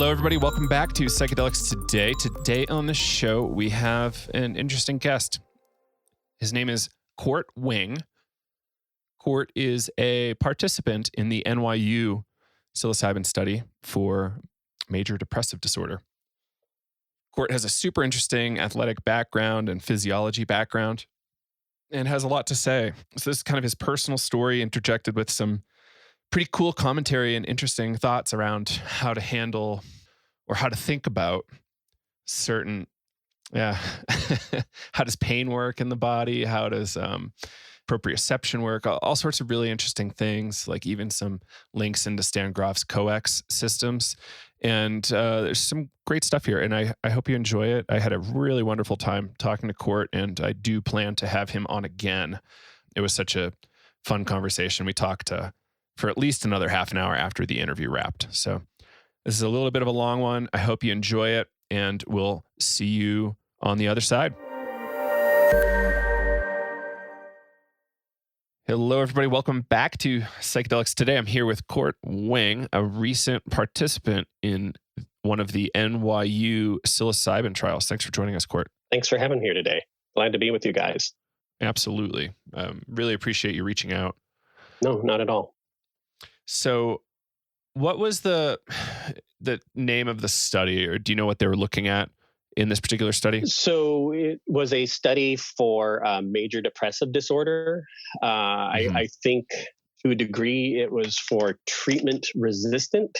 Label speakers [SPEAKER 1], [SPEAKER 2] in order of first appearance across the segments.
[SPEAKER 1] Hello, everybody. Welcome back to Psychedelics Today. Today on the show, we have an interesting guest. His name is Court Wing. Court is a participant in the NYU psilocybin study for major depressive disorder. Court has a super interesting athletic background and physiology background and has a lot to say. So this is kind of his personal story interjected with some pretty cool commentary and interesting thoughts around how to handle or how to think about certain, how does pain work in the body? How does proprioception work? All sorts of really interesting things, like even some links into Stan Grof's COEX systems. And there's some great stuff here, and I hope you enjoy it. I had a really wonderful time talking to Court, and I do plan to have him on again. It was such a fun conversation. We talked for at least another half an hour after the interview wrapped. So this is a little bit of a long one. I hope you enjoy it, and we'll see you on the other side. Hello, everybody. Welcome back to Psychedelics Today. I'm here with Court Wing, a recent participant in one of the NYU psilocybin trials. Thanks for joining us, Court.
[SPEAKER 2] Thanks for having me here today. Glad to be with you guys.
[SPEAKER 1] Absolutely. Really appreciate you reaching out.
[SPEAKER 2] No, not at all.
[SPEAKER 1] So what was the name of the study, or do you know what they were looking at in this particular study?
[SPEAKER 2] So it was a study for major depressive disorder. I think to a degree it was for treatment-resistant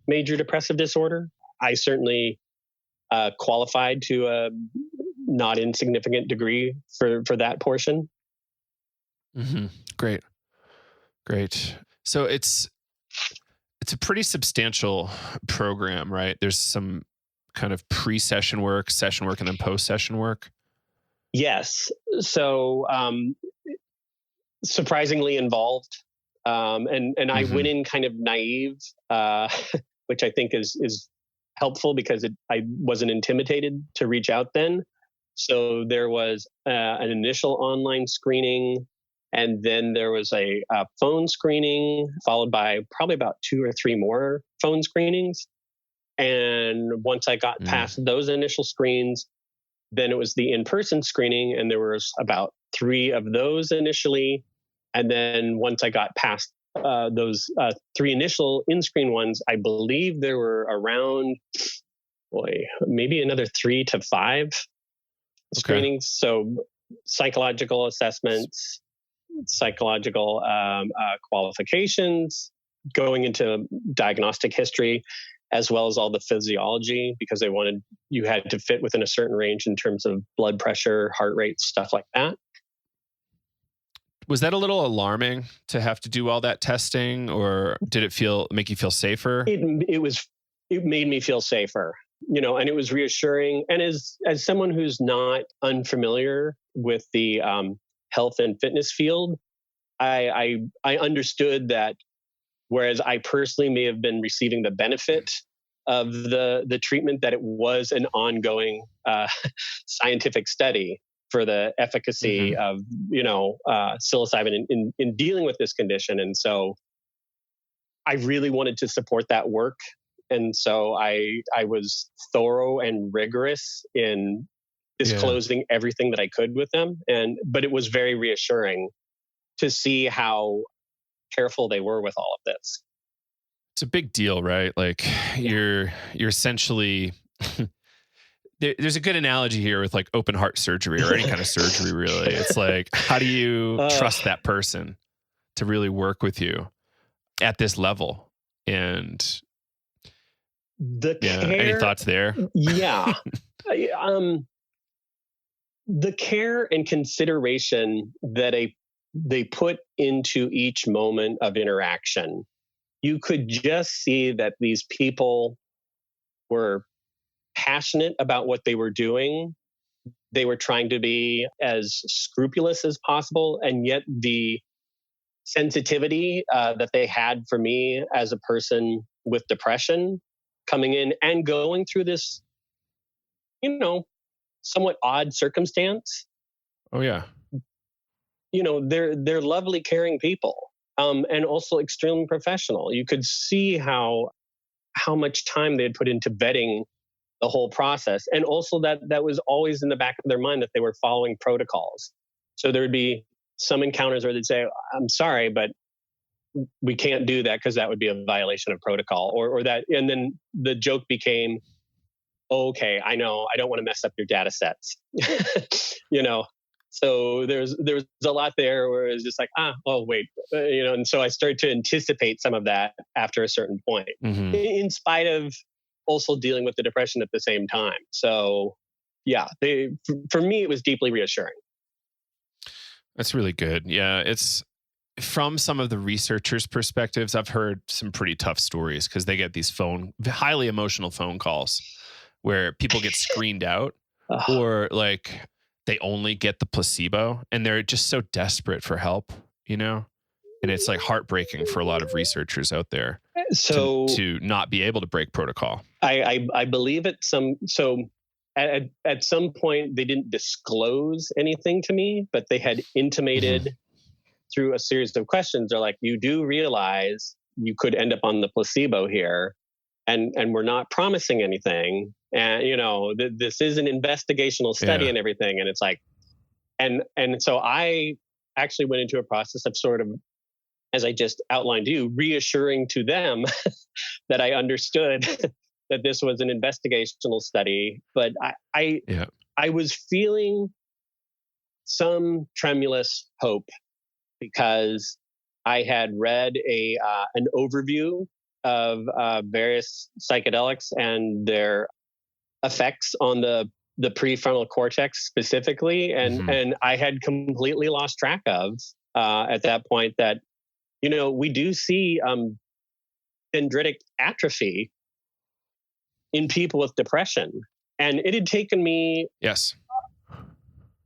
[SPEAKER 2] major depressive disorder. I certainly qualified to a not insignificant degree for that portion.
[SPEAKER 1] Mm-hmm. Great. So it's a pretty substantial program, right? There's some kind of pre-session work, session work, and then post-session work.
[SPEAKER 2] Yes. So surprisingly involved. And I went in kind of naive, which I think is helpful because I wasn't intimidated to reach out then. So there was an initial online screening, and then there was a phone screening, followed by probably about 2 or 3 more phone screenings. And once I got past those initial screens, then it was the in-person screening, and there was about 3 of those initially. And then once I got past those 3 initial in-screen ones, I believe there were around, maybe another 3 to 5 screenings. So psychological assessments, psychological qualifications, going into diagnostic history, as well as all the physiology, because you had to fit within a certain range in terms of blood pressure, heart rate, stuff like that.
[SPEAKER 1] Was that a little alarming to have to do all that testing, or did it make you feel safer?
[SPEAKER 2] It made me feel safer, and it was reassuring. And as someone who's not unfamiliar with the health and fitness field, I understood that whereas I personally may have been receiving the benefit of the treatment, that it was an ongoing scientific study for the efficacy of psilocybin in dealing with this condition. And so I really wanted to support that work. And so I was thorough and rigorous in disclosing everything that I could with them. But it was very reassuring to see how careful they were with all of this.
[SPEAKER 1] It's a big deal, right? Like you're essentially there's a good analogy here with like open heart surgery or any kind of surgery, really. It's like, how do you trust that person to really work with you at this level? And any thoughts there?
[SPEAKER 2] Yeah. The care and consideration that they put into each moment of interaction, you could just see that these people were passionate about what they were doing. They were trying to be as scrupulous as possible, and yet the sensitivity that they had for me as a person with depression coming in and going through this, somewhat odd circumstance.
[SPEAKER 1] Oh yeah.
[SPEAKER 2] They're lovely, caring people, and also extremely professional. You could see how how much time they had put into vetting the whole process. And also that was always in the back of their mind that they were following protocols. So there would be some encounters where they'd say, I'm sorry, but we can't do that because that would be a violation of protocol or that. And then the joke became, okay, I know, I don't want to mess up your data sets, So there's a lot there where it's just like, oh wait, and so I started to anticipate some of that after a certain point, in spite of also dealing with the depression at the same time. So yeah, for me, it was deeply reassuring.
[SPEAKER 1] That's really good. Yeah, it's from some of the researchers' perspectives, I've heard some pretty tough stories because they get these highly emotional phone calls where people get screened out or like they only get the placebo and they're just so desperate for help, And it's like heartbreaking for a lot of researchers out there to not be able to break protocol.
[SPEAKER 2] I believe at some point they didn't disclose anything to me, but they had intimated through a series of questions. They're like, you do realize you could end up on the placebo here, and we're not promising anything. And this is an investigational study and everything. And it's like, and so I actually went into a process of sort of, as I just outlined to you, reassuring to them that I understood that this was an investigational study. But I was feeling some tremulous hope because I had read an overview of various psychedelics and their effects on the prefrontal cortex specifically, and I had completely lost track of at that point that we do see dendritic atrophy in people with depression, and it had taken me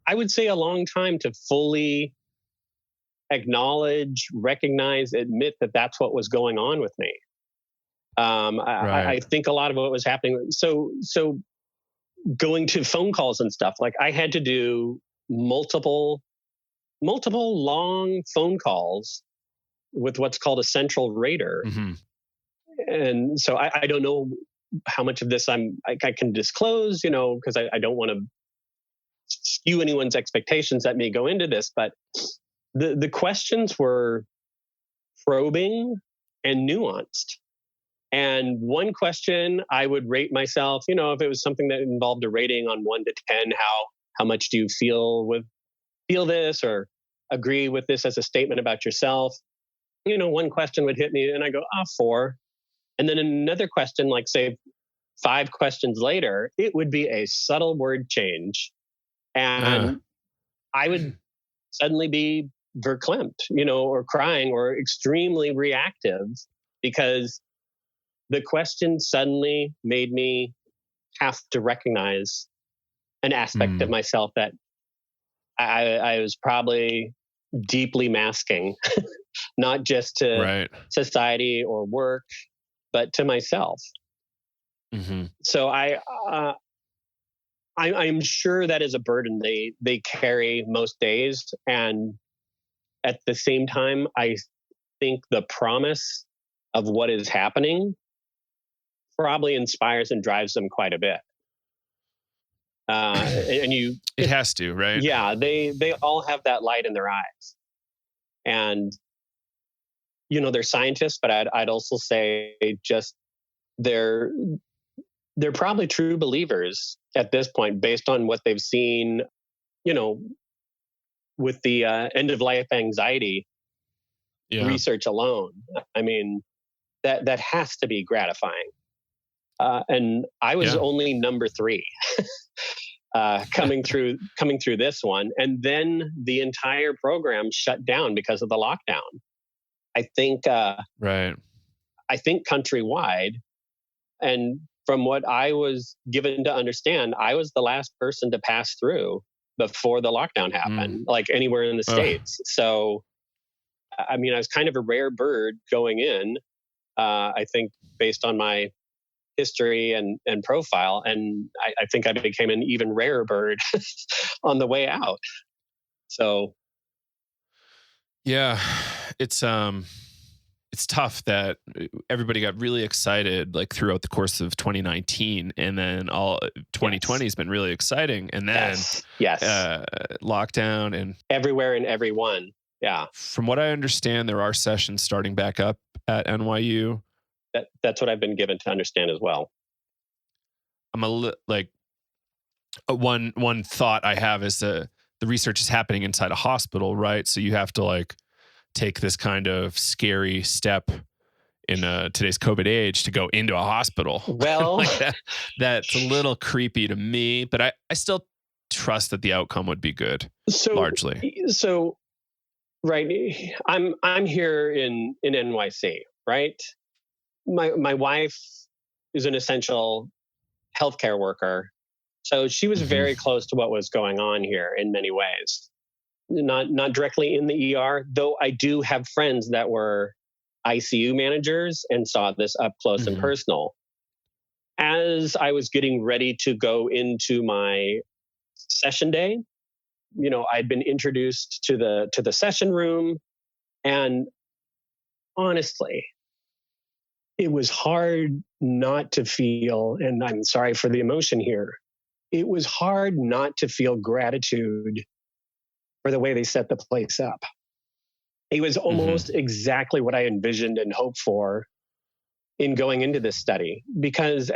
[SPEAKER 2] I would say a long time to fully acknowledge, recognize, admit that that's what was going on with me. I think a lot of what was happening. So going to phone calls and stuff, like I had to do multiple long phone calls with what's called a central rater. And so I don't know how much of this I can disclose, because I don't want to skew anyone's expectations that may go into this, but the questions were probing and nuanced. And one question I would rate myself, if it was something that involved a rating on 1 to 10, how much do you feel this or agree with this as a statement about yourself? One question would hit me and I go, 4. And then another question, like say 5 questions later, it would be a subtle word change. And I would suddenly be verklempt, or crying or extremely reactive because the question suddenly made me have to recognize an aspect of myself that I was probably deeply masking, not just to society or work, but to myself. So I'm sure that is a burden they carry most days. And at the same time, I think the promise of what is happening probably inspires and drives them quite a bit.
[SPEAKER 1] It has to, right?
[SPEAKER 2] Yeah, they all have that light in their eyes. And, they're scientists, but I'd also say just they're probably true believers at this point based on what they've seen, with the end of life anxiety research alone. I mean, that has to be gratifying. And I was only number 3 coming through this one. And then the entire program shut down because of the lockdown. I think countrywide. And from what I was given to understand, I was the last person to pass through before the lockdown happened, like anywhere in the States. So, I mean, I was kind of a rare bird going in, I think based on my history and profile. And I think I became an even rarer bird on the way out. So.
[SPEAKER 1] Yeah, it's it's tough that everybody got really excited like throughout the course of 2019, and then all 2020 has been really exciting, and then lockdown and
[SPEAKER 2] everywhere and everyone. Yeah.
[SPEAKER 1] From what I understand, there are sessions starting back up at NYU.
[SPEAKER 2] That's what I've been given to understand as well.
[SPEAKER 1] One thought I have is the research is happening inside a hospital, right? So you have to like take this kind of scary step in today's COVID age to go into a hospital.
[SPEAKER 2] Well,
[SPEAKER 1] like that's a little creepy to me, but I still trust that the outcome would be good. Largely.
[SPEAKER 2] So, right. I'm here in NYC, right? My wife is an essential healthcare worker. So she was very close to what was going on here in many ways. Not directly in the ER, though I do have friends that were ICU managers and saw this up close and personal. As I was getting ready to go into my session day, I'd been introduced to the session room, and honestly, it was hard not to feel, and I'm sorry for the emotion here, it was hard not to feel gratitude for the way they set the place up. It was almost exactly what I envisioned and hoped for in going into this study, because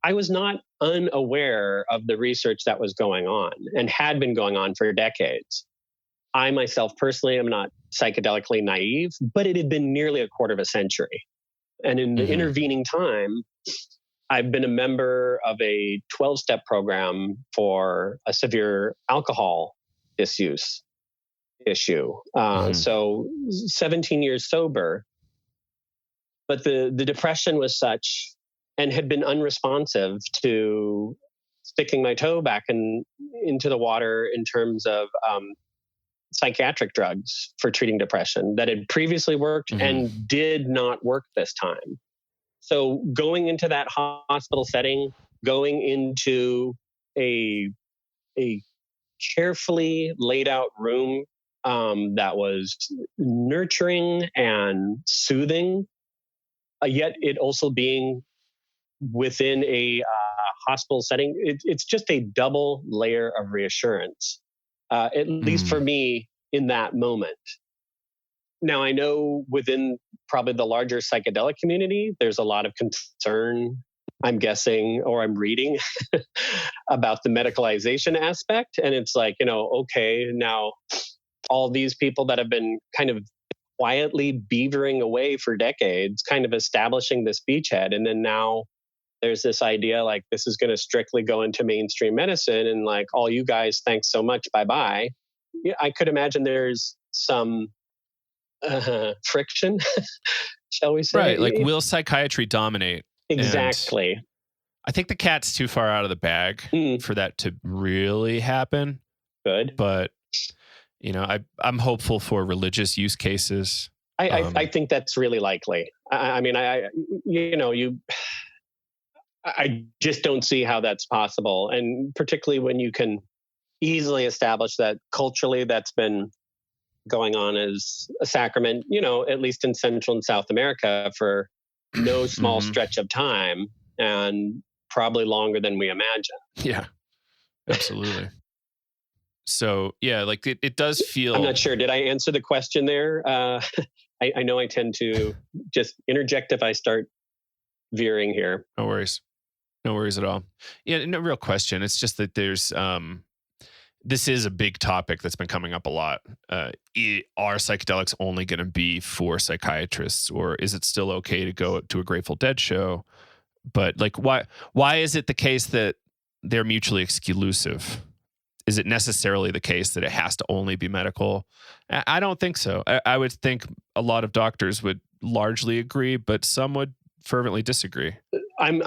[SPEAKER 2] I was not unaware of the research that was going on and had been going on for decades. I myself personally am not psychedelically naive, but it had been nearly a quarter of a century. And in the intervening time, I've been a member of a 12-step program for a severe alcohol disuse issue. So 17 years sober. But the depression was such and had been unresponsive to sticking my toe back into the water in terms of psychiatric drugs for treating depression that had previously worked and did not work this time. So going into that hospital setting, going into a carefully laid out room that was nurturing and soothing, yet it also being within a hospital setting, it's just a double layer of reassurance, at least for me in that moment. Now, I know within probably the larger psychedelic community, there's a lot of concern, I'm guessing, or I'm reading about the medicalization aspect. And it's like, okay, now all these people that have been kind of quietly beavering away for decades, kind of establishing this beachhead. And then now there's this idea like this is going to strictly go into mainstream medicine, and like, all you guys, thanks so much, bye-bye. Yeah, I could imagine there's some friction, shall we say?
[SPEAKER 1] Right. Like, will psychiatry dominate?
[SPEAKER 2] Exactly.
[SPEAKER 1] And I think the cat's too far out of the bag for that to really happen.
[SPEAKER 2] Good.
[SPEAKER 1] But, I'm hopeful for religious use cases.
[SPEAKER 2] I think that's really likely. I just don't see how that's possible. And particularly when you can easily establish that culturally that's been going on as a sacrament, at least in Central and South America for no small stretch of time, and probably longer than we imagine.
[SPEAKER 1] Yeah, absolutely. So yeah, like it does feel...
[SPEAKER 2] I'm not sure. Did I answer the question there? I know I tend to just interject if I start veering here.
[SPEAKER 1] No worries. No worries at all. Yeah, no real question. It's just that there's... this is a big topic that's been coming up a lot. Are psychedelics only going to be for psychiatrists, or is it still okay to go to a Grateful Dead show? But like, why is it the case that they're mutually exclusive? Is it necessarily the case that it has to only be medical? I don't think so. I would think a lot of doctors would largely agree, but some would fervently disagree.
[SPEAKER 2] I'm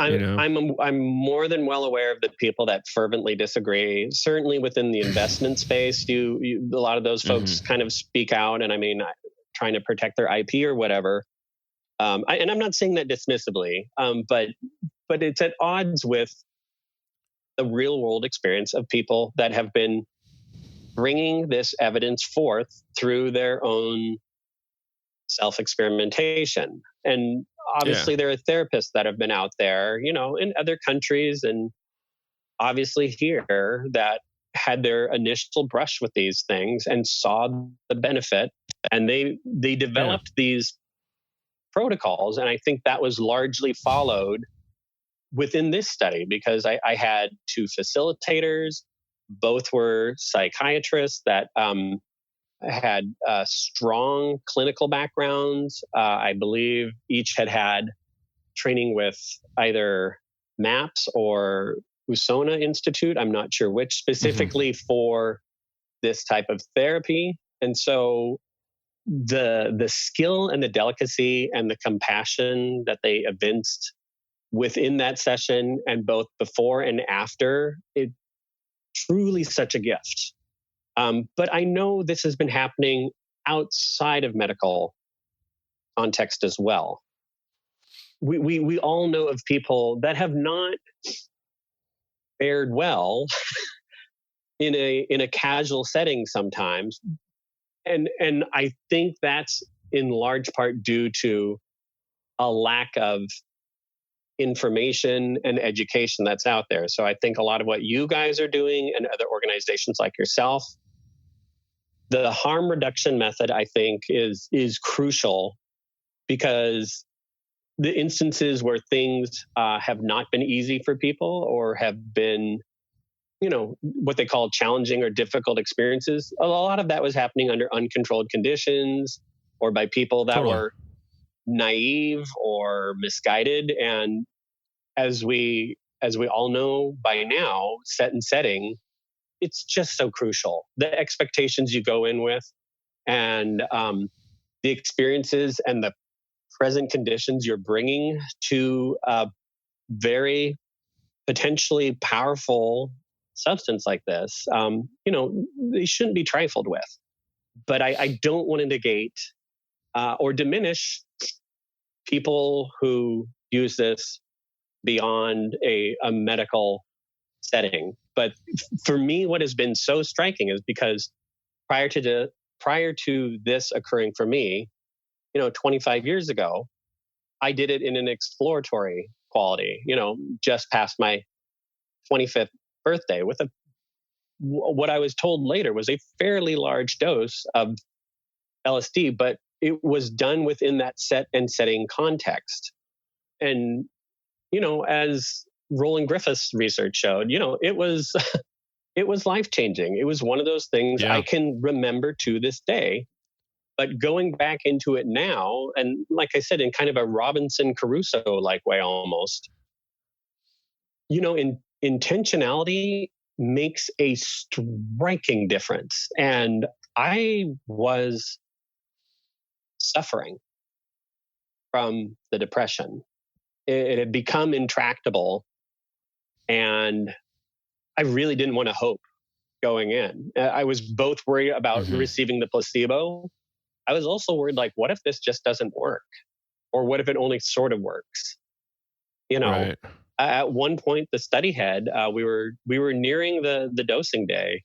[SPEAKER 2] more than well aware of the people that fervently disagree. Certainly within the investment space, a lot of those folks kind of speak out, and trying to protect their IP or whatever. And I'm not saying that dismissively, but it's at odds with the real world experience of people that have been bringing this evidence forth through their own self-experimentation. And obviously there are therapists that have been out there, in other countries and obviously here, that had their initial brush with these things and saw the benefit, and they developed these protocols. And I think that was largely followed within this study, because I had two facilitators, both were psychiatrists that had strong clinical backgrounds. I believe each had training with either MAPS or Usona Institute. I'm not sure which, specifically for this type of therapy. And so the skill and the delicacy and the compassion that they evinced within that session, and both before and after, it truly such a gift. But I know this has been happening outside of medical context as well. We all know of people that have not fared well in a casual setting sometimes, and I think that's in large part due to a lack of information and education that's out there. So I think a lot of what you guys are doing and other organizations like yourself, the harm reduction method, I think is crucial, because the instances where things have not been easy for people or have been, what they call challenging or difficult experiences, a lot of that was happening under uncontrolled conditions or by people that were naive or misguided. And as we all know by now, set and setting, it's just so crucial. The expectations you go in with, and the experiences and the present conditions you're bringing to a very potentially powerful substance like this, they shouldn't be trifled with. But I don't want to negate or diminish people who use this beyond a medical setting. But for me, what has been so striking is because prior to this occurring for me, 25 years ago, I did it in an exploratory quality, just past my 25th birthday with what I was told later was a fairly large dose of LSD, but it was done within that set and setting context. And, as Roland Griffiths research showed, it was it was life-changing. It was one of those things I can remember to this day. But going back into it now, and like I said, in kind of a Robinson Crusoe-like way almost, intentionality makes a striking difference. And I was suffering from the depression. It had become intractable, and I really didn't want to hope going in. I was both worried about receiving the placebo. I was also worried, like, what if this just doesn't work? Or what if it only sort of works?
[SPEAKER 1] Right.
[SPEAKER 2] At one point, the study had, we were nearing the dosing day.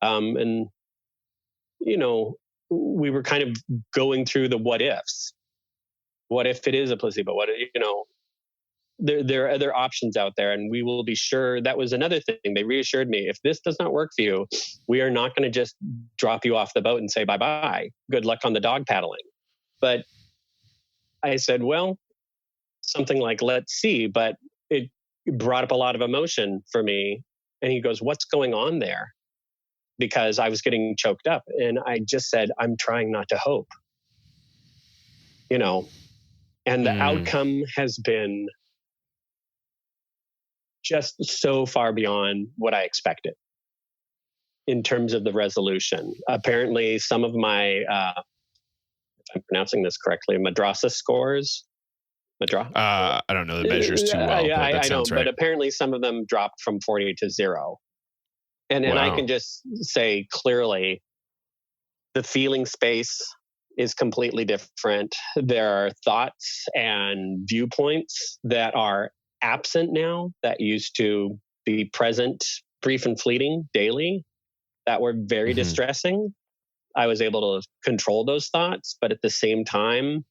[SPEAKER 2] And, we were kind of going through the what ifs. What if it is a placebo? There are other options out there, and we will be sure. That was another thing. They reassured me, if this does not work for you, we are not going to just drop you off the boat and say bye-bye. Good luck on the dog paddling. But I said, well, something like, let's see. But it brought up a lot of emotion for me. And he goes, what's going on there? Because I was getting choked up. And I just said, I'm trying not to hope. And the outcome has been just so far beyond what I expected in terms of the resolution. Apparently, some of my, if I'm pronouncing this correctly, madrasa scores.
[SPEAKER 1] I don't know the measures too well. But that sounds right.
[SPEAKER 2] But apparently some of them dropped from 40 to 0. And I can just say clearly, the feeling space is completely different. There are thoughts and viewpoints that are absent now that used to be present, brief and fleeting daily, that were very distressing. I was able to control those thoughts. But at the same time,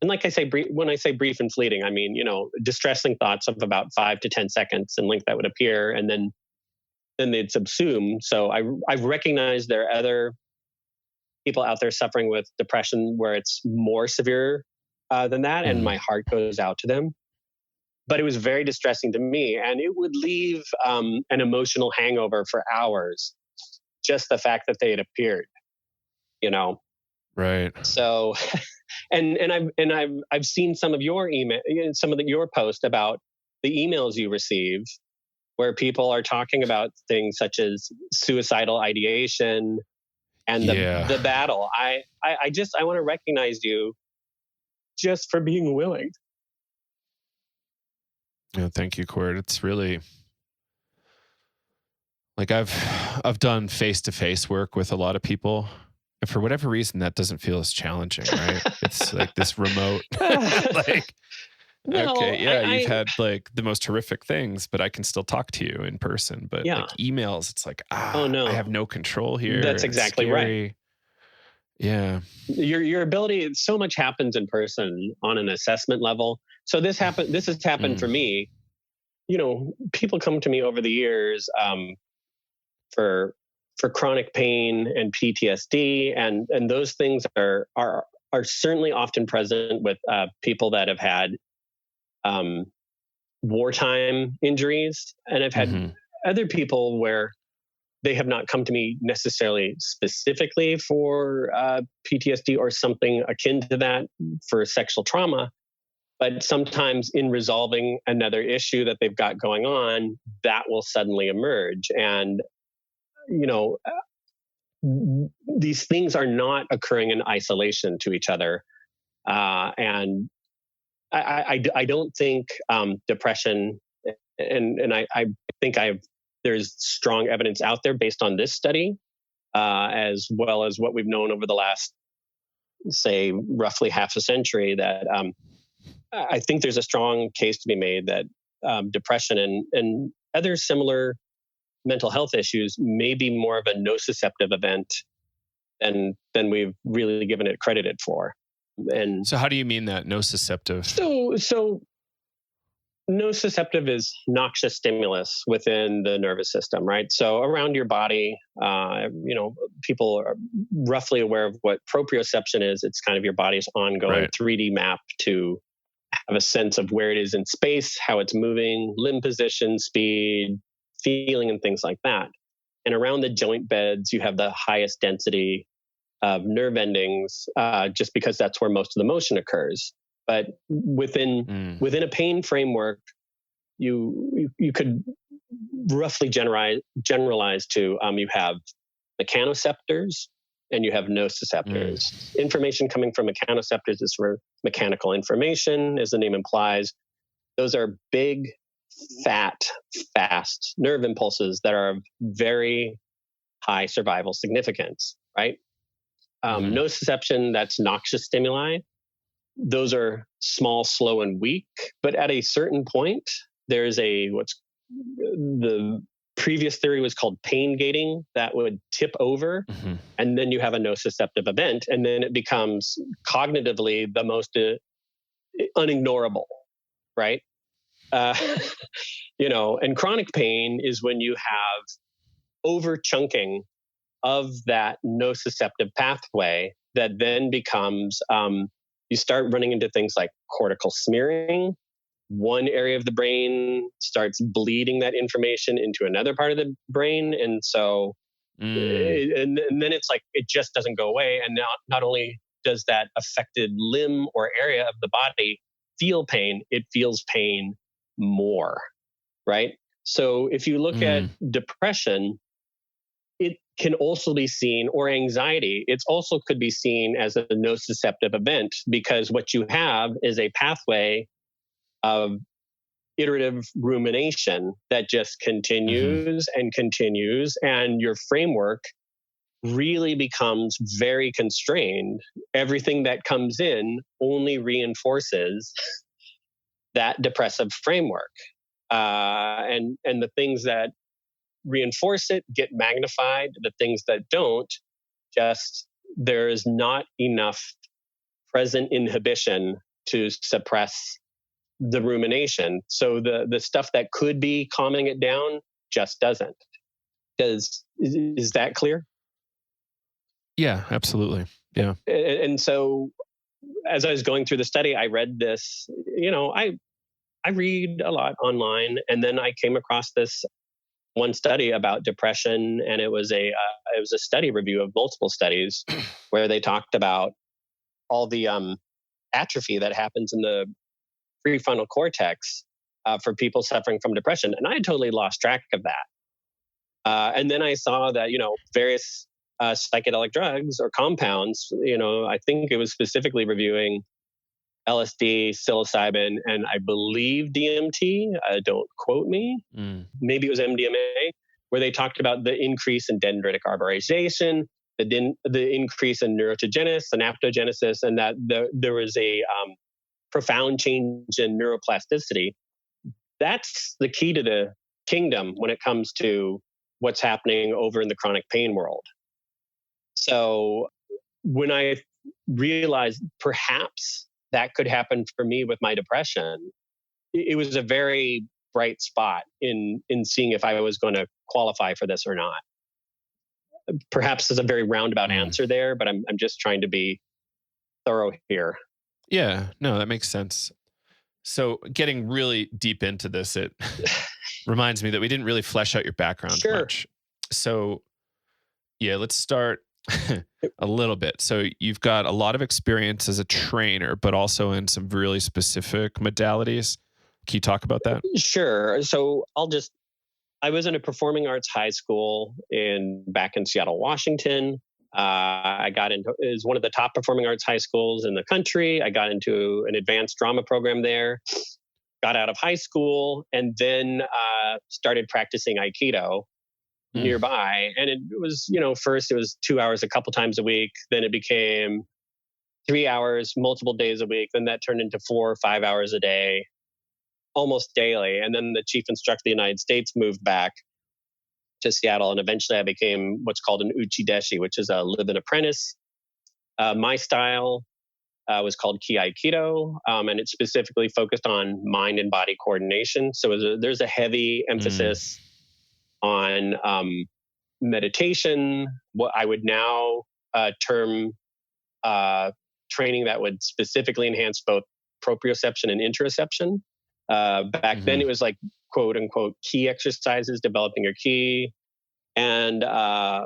[SPEAKER 2] and like I say, when I say brief and fleeting, I mean, distressing thoughts of about 5 to 10 seconds in length that would appear, and then they'd subsume. So I've recognized there are other people out there suffering with depression where it's more severe than that, and my heart goes out to them. But it was very distressing to me, and it would leave an emotional hangover for hours. Just the fact that they had appeared,
[SPEAKER 1] Right.
[SPEAKER 2] So, and I've seen some of your email, your post about the emails you receive, where people are talking about things such as suicidal ideation and the battle. I want to recognize you just for being willing.
[SPEAKER 1] Yeah, thank you, Court. It's really like I've done face-to-face work with a lot of people, and for whatever reason, that doesn't feel as challenging, right? It's like this remote, like,
[SPEAKER 2] no,
[SPEAKER 1] okay, yeah, you've had like the most horrific things, but I can still talk to you in person. But like emails, it's like,
[SPEAKER 2] oh no,
[SPEAKER 1] I have no control here.
[SPEAKER 2] That's exactly right.
[SPEAKER 1] Yeah.
[SPEAKER 2] Your ability, so much happens in person on an assessment level. So this has happened for me. People come to me over the years for chronic pain and PTSD, and those things are certainly often present with people that have had wartime injuries, and I've had other people where they have not come to me necessarily specifically for PTSD or something akin to that for sexual trauma, but sometimes in resolving another issue that they've got going on, that will suddenly emerge. And, these things are not occurring in isolation to each other. And I don't think depression, and I think there's strong evidence out there based on this study, as well as what we've known over the last, say, roughly half a century, that I think there's a strong case to be made that depression and other similar mental health issues may be more of a nociceptive event than we've really given it credited for. And
[SPEAKER 1] so how do you mean that, nociceptive?
[SPEAKER 2] So nociceptive is noxious stimulus within the nervous system, right? So around your body, people are roughly aware of what proprioception is. It's kind of your body's ongoing 3D map to have a sense of where it is in space, how it's moving, limb position, speed, feeling, and things like that. And around the joint beds, you have the highest density of nerve endings, just because that's where most of the motion occurs. But within a pain framework, you could roughly generalize to you have mechanoceptors and you have nociceptors. Information coming from mechanoceptors is for mechanical information, as the name implies. Those are big, fat, fast nerve impulses that are of very high survival significance, right? Nociception, that's noxious stimuli. Those are small, slow, and weak. But at a certain point, there's the previous theory was called pain gating, that would tip over, and then you have a nociceptive event, and then it becomes cognitively the most unignorable, right? And chronic pain is when you have over chunking of that nociceptive pathway that then becomes, you start running into things like cortical smearing. One area of the brain starts bleeding that information into another part of the brain. And so, and then it's like, it just doesn't go away. And now, not only does that affected limb or area of the body feel pain, it feels pain more, right? So if you look at depression, it can also be seen, or anxiety, it also could be seen as a nociceptive event, because what you have is a pathway of iterative rumination that just continues and continues, and your framework really becomes very constrained. Everything that comes in only reinforces that depressive framework. And the things that reinforce it get magnified. The things that don't just there is not enough present inhibition to suppress the rumination. So the stuff that could be calming it down just doesn't. Is that clear?
[SPEAKER 1] Yeah, absolutely. Yeah.
[SPEAKER 2] And so as I was going through the study, I read this, I read a lot online, and then I came across this one study about depression, and it was a study review of multiple studies where they talked about all the atrophy that happens in the prefrontal cortex for people suffering from depression, and I had totally lost track of that. And then I saw that various psychedelic drugs or compounds. I think it was specifically reviewing LSD, psilocybin, and I believe DMT. Don't quote me. Maybe it was MDMA, where they talked about the increase in dendritic arborization, the increase in neurogenesis, synaptogenesis, and that there was a profound change in neuroplasticity. That's the key to the kingdom when it comes to what's happening over in the chronic pain world. So when I realized perhaps that could happen for me with my depression, it was a very bright spot in seeing if I was going to qualify for this or not. Perhaps there's a very roundabout answer there, but I'm just trying to be thorough here.
[SPEAKER 1] Yeah, no, that makes sense. So getting really deep into this, it reminds me that we didn't really flesh out your background much. So yeah, let's start a little bit. So you've got a lot of experience as a trainer, but also in some really specific modalities. Can you talk about that?
[SPEAKER 2] Sure. So I was in a performing arts high school back in Seattle, Washington. I got into, it was one of the top performing arts high schools in the country. I got into an advanced drama program there, got out of high school, and then started practicing Aikido nearby. And it was, first it was 2 hours a couple times a week. Then it became 3 hours, multiple days a week. Then that turned into 4 or 5 hours a day, almost daily. And then the chief instructor of the United States moved back to Seattle. And eventually I became what's called an uchideshi, which is a live-in apprentice. My style was called Ki-Aikido, and it's specifically focused on mind and body coordination. So there's a heavy emphasis on meditation, what I would now term training that would specifically enhance both proprioception and interoception. Back then it was like quote unquote key exercises, developing your ki. And I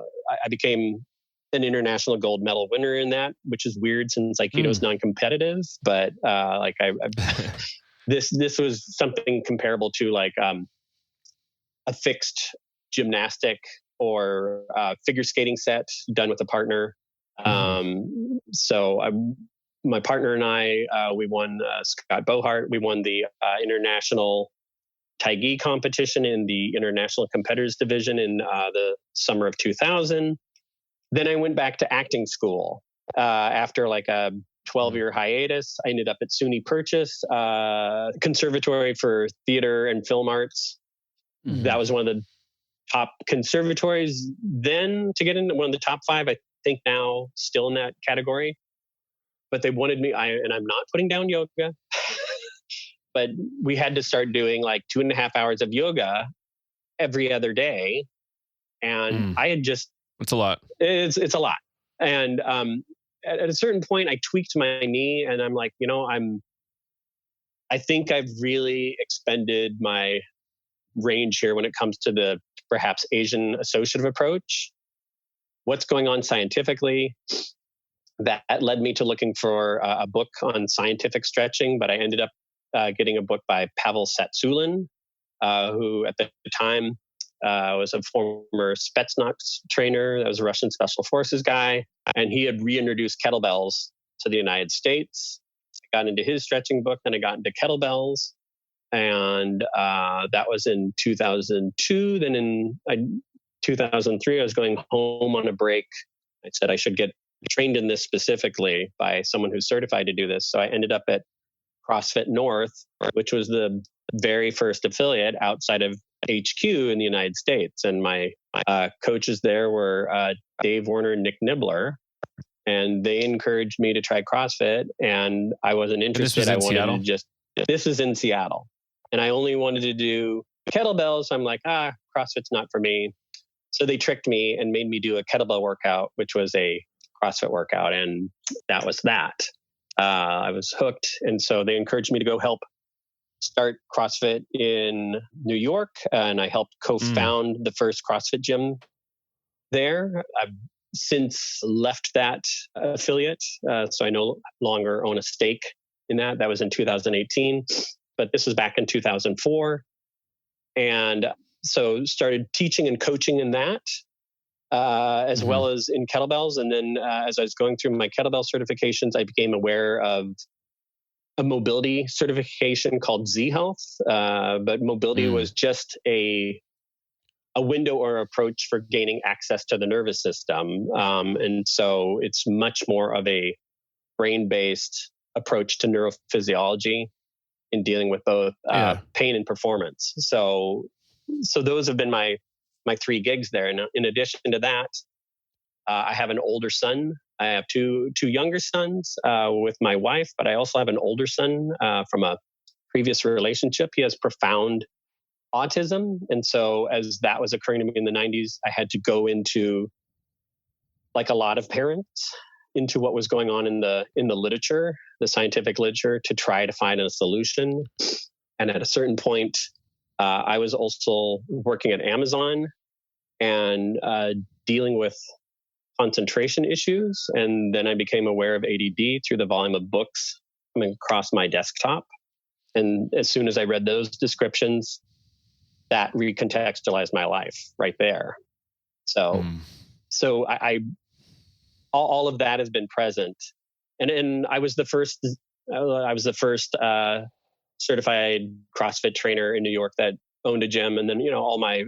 [SPEAKER 2] became an international gold medal winner in that, which is weird since Aikido is non-competitive. But this was something comparable to like a fixed gymnastic or figure skating set done with a partner. So my partner and I, we won Scott Bohart. We won the international Taigi competition in the international competitors division in the summer of 2000. Then I went back to acting school after like a 12-year hiatus. I ended up at SUNY Purchase Conservatory for Theater and Film Arts. That was one of the top conservatories then to get into, one of the top 5, I think now still in that category. But they wanted me, and I'm not putting down yoga, but we had to start doing like 2.5 hours of yoga every other day. And I had just,
[SPEAKER 1] it's a lot.
[SPEAKER 2] It's a lot. And at a certain point, I tweaked my knee, and I'm like, I think I've really expended my range here when it comes to the perhaps Asian associative approach. What's going on scientifically? That led me to looking for a book on scientific stretching, but I ended up getting a book by Pavel Tsatsouline, who at the time was a former Spetsnaz trainer. That was a Russian Special Forces guy. And he had reintroduced kettlebells to the United States. I got into his stretching book, then I got into kettlebells. And that was in 2002. Then in 2003, I was going home on a break. I said I should get trained in this specifically by someone who's certified to do this. So I ended up at CrossFit North, which was the very first affiliate outside of HQ in the United States. And my coaches there were Dave Warner and Nick Nibbler. and they encouraged me to try CrossFit, and I wasn't interested. I wanted
[SPEAKER 1] Seattle?
[SPEAKER 2] to just, this is in Seattle, and I only wanted to do kettlebells. I'm like, CrossFit's not for me. So they tricked me and made me do a kettlebell workout, which was a CrossFit workout. And that was that. I was hooked. And so they encouraged me to go help start CrossFit in New York. And I helped co-found the first CrossFit gym there. I've since left that affiliate. So I no longer own a stake in that. That was in 2018. But this was back in 2004. And so started teaching and coaching in that, as well as in kettlebells. And then as I was going through my kettlebell certifications, I became aware of a mobility certification called Z Health. But mobility was just a window or approach for gaining access to the nervous system. And so it's much more of a brain-based approach to neurophysiology in dealing with both pain and performance. So those have been my three gigs there. And in addition to that, I have an older son. I have two younger sons with my wife, but I also have an older son from a previous relationship. He has profound autism. And so as that was occurring to me in the 90s, I had to go into, like a lot of parents, into what was going on in the literature, the scientific literature, to try to find a solution. And at a certain point, I was also working at Amazon and dealing with concentration issues. And then I became aware of ADD through the volume of books coming across my desktop. And as soon as I read those descriptions, that recontextualized my life right there. So I all of that has been present. And I was the first certified CrossFit trainer in New York that owned a gym. And then, all my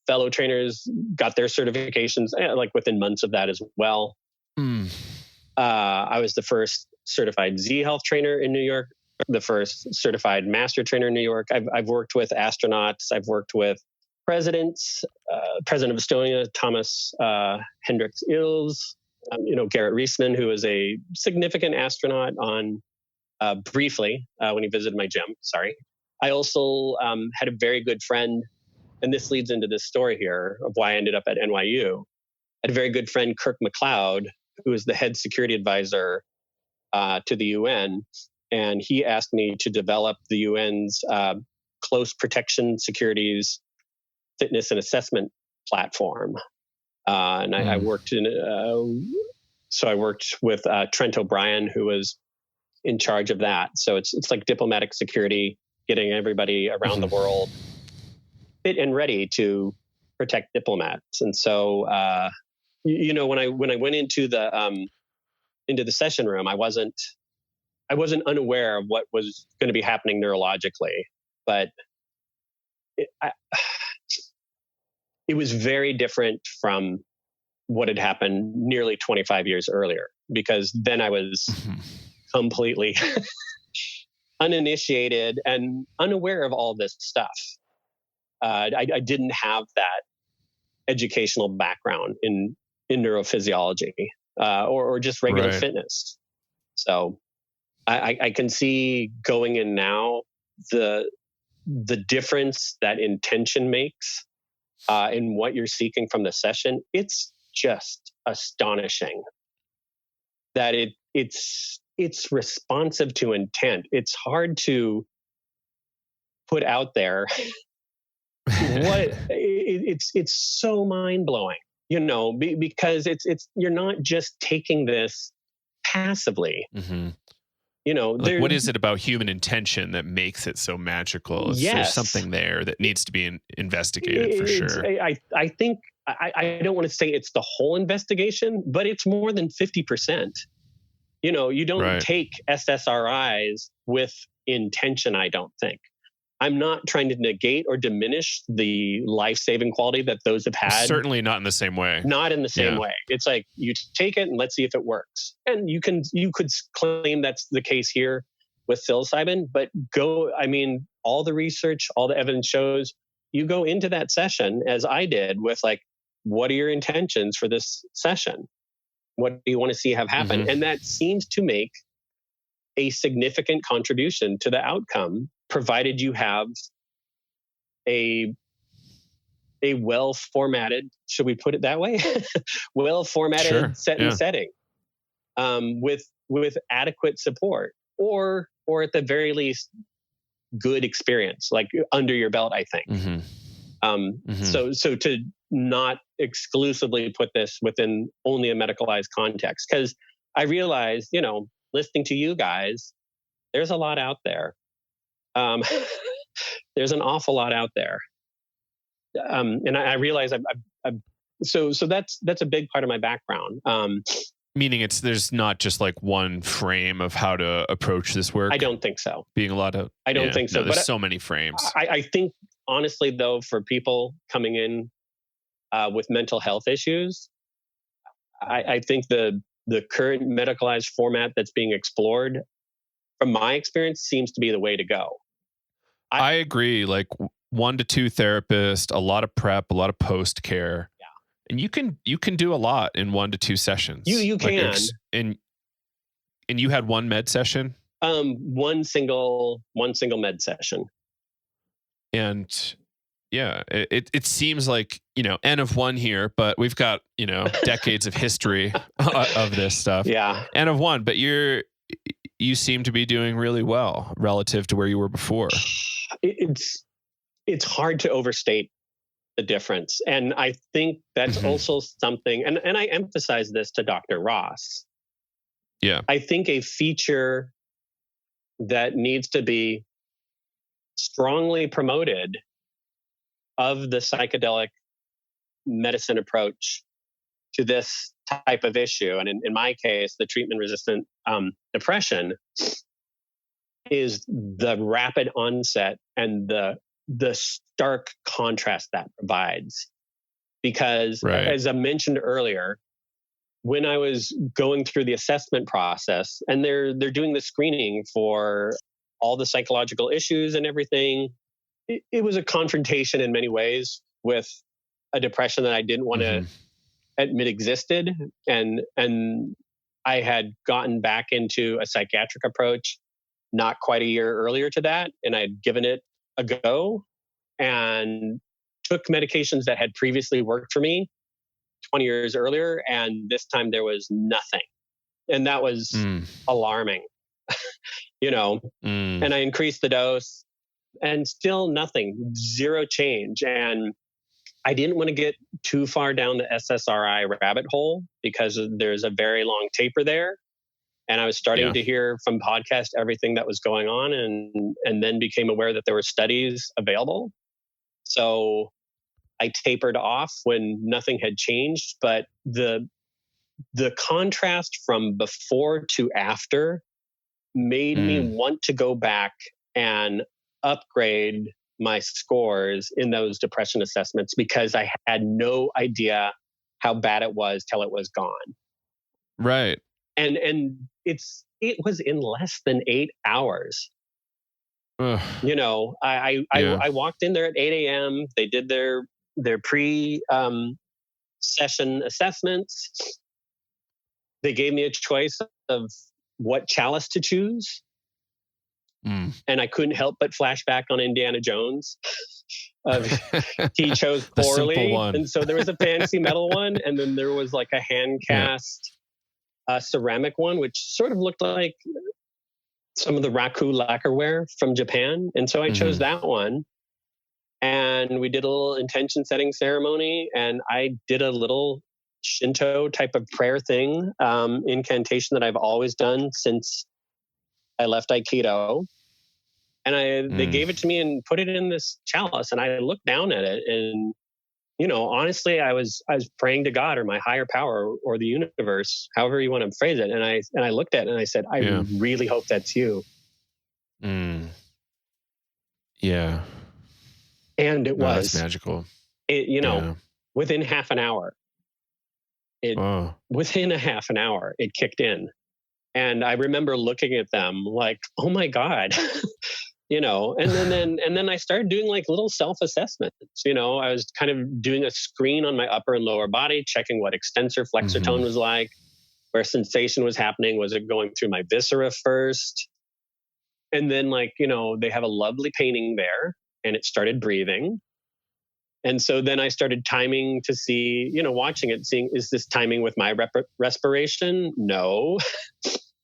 [SPEAKER 2] fellow trainers got their certifications like within months of that as well. I was the first certified Z Health trainer in New York, the first certified master trainer in New York. I've worked with astronauts. I've worked with presidents, President of Estonia, Thomas Hendricks Ills, Garrett Reisman, who was a significant astronaut on briefly when he visited my gym. Sorry. I also had a very good friend, and this leads into this story here of why I ended up at NYU. I had a very good friend, Kirk McLeod, who was the head security advisor to the UN. And he asked me to develop the UN's close protection securities fitness and assessment platform. And I worked so I worked with Trent O'Brien, who was in charge of that. So it's like diplomatic security, getting everybody around the world fit and ready to protect diplomats. And so, when I went into the session room, I wasn't unaware of what was going to be happening neurologically, but it was very different from what had happened nearly 25 years earlier, because then I was completely uninitiated and unaware of all this stuff. I didn't have that educational background in neurophysiology or just regular fitness. So I can see going in now the difference that intention makes in what you're seeking from the session. It's just astonishing that it's responsive to intent. It's hard to put out there. It's so mind blowing, because it's you're not just taking this passively.
[SPEAKER 1] What is it about human intention that makes it so magical? There's something there that needs to be investigated for sure.
[SPEAKER 2] I think I don't want to say it's the whole investigation, but it's more than 50%. You don't take SSRIs with intention, I don't think. I'm not trying to negate or diminish the life-saving quality that those have had.
[SPEAKER 1] Certainly not in the same way.
[SPEAKER 2] Not in the same way. It's like, you take it and let's see if it works. And you could claim that's the case here with psilocybin, but all the research, all the evidence shows you go into that session, as I did, with like, what are your intentions for this session? What do you want to see have happen?
[SPEAKER 1] Mm-hmm.
[SPEAKER 2] And that seems to make a significant contribution to the outcome, provided you have a well-formatted, should we put it that way? Well-formatted
[SPEAKER 1] Sure.
[SPEAKER 2] and setting, with adequate support, or at the very least, good experience, like under your belt, I think.
[SPEAKER 1] Mm-hmm.
[SPEAKER 2] So to not exclusively put this within only a medicalized context, because I realize, listening to you guys, there's a lot out there. There's an awful lot out there. And I realize so that's a big part of my background.
[SPEAKER 1] Meaning there's not just like one frame of how to approach this work.
[SPEAKER 2] I don't think so.
[SPEAKER 1] Being a lot of,
[SPEAKER 2] I don't think so.
[SPEAKER 1] No, there's
[SPEAKER 2] but
[SPEAKER 1] so many frames.
[SPEAKER 2] I think honestly, though, for people coming in with mental health issues, I think the current medicalized format that's being explored, from my experience, seems to be the way to go.
[SPEAKER 1] I agree. Like 1 to 2 therapists, a lot of prep, a lot of post care.
[SPEAKER 2] Yeah.
[SPEAKER 1] And you can do a lot in 1 to 2 sessions.
[SPEAKER 2] You can.
[SPEAKER 1] And you had one med session?
[SPEAKER 2] One single med session.
[SPEAKER 1] And yeah, it seems like, N of 1 here, but we've got, decades of history of this stuff.
[SPEAKER 2] Yeah.
[SPEAKER 1] N of 1, but you seem to be doing really well relative to where you were before.
[SPEAKER 2] It's hard to overstate the difference. And I think that's also something, and I emphasize this to Dr. Ross.
[SPEAKER 1] Yeah.
[SPEAKER 2] I think a feature that needs to be strongly promoted of the psychedelic medicine approach to this type of issue, and in my case, the treatment-resistant depression, is the rapid onset and the stark contrast that provides. Because as I mentioned earlier, when I was going through the assessment process, and they're doing the screening for all the psychological issues and everything, it was a confrontation in many ways with a depression that I didn't want to admit existed. And I had gotten back into a psychiatric approach not quite a year earlier to that, and I'd given it a go and took medications that had previously worked for me 20 years earlier, and this time there was nothing. And that was alarming, and I increased the dose and still nothing, zero change. And I didn't want to get too far down the SSRI rabbit hole because there's a very long taper there. And I was starting to hear from podcasts everything that was going on, and then became aware that there were studies available. So I tapered off when nothing had changed. But the contrast from before to after made me want to go back and upgrade my scores in those depression assessments, because I had no idea how bad it was till it was gone.
[SPEAKER 1] Right.
[SPEAKER 2] And it was in less than 8 hours. I walked in there at 8 a.m. They did their pre session assessments. They gave me a choice of what chalice to choose. And I couldn't help but flash back on Indiana Jones. He chose poorly. And so there was a fancy metal one, and then there was like a hand cast ceramic one, which sort of looked like some of the raku lacquerware from Japan. And so I chose that one. And we did a little intention setting ceremony, and I did a little Shinto type of prayer thing, incantation that I've always done since I left Aikido. And they gave it to me and put it in this chalice, and I looked down at it, and honestly, I was praying to God or my higher power or the universe, however you want to phrase it. And I looked at it and I said, I really hope that's you.
[SPEAKER 1] Yeah.
[SPEAKER 2] And it was.
[SPEAKER 1] That's magical.
[SPEAKER 2] Within half an hour, within a half an hour, it kicked in. And I remember looking at them like, oh my God, and then I started doing like little self-assessments. I was kind of doing a screen on my upper and lower body, checking what extensor flexor tone was like, where sensation was happening. Was it going through my viscera first? And then, like, they have a lovely painting there, and it started breathing. And so then I started timing to see, watching it, seeing, is this timing with my respiration? No.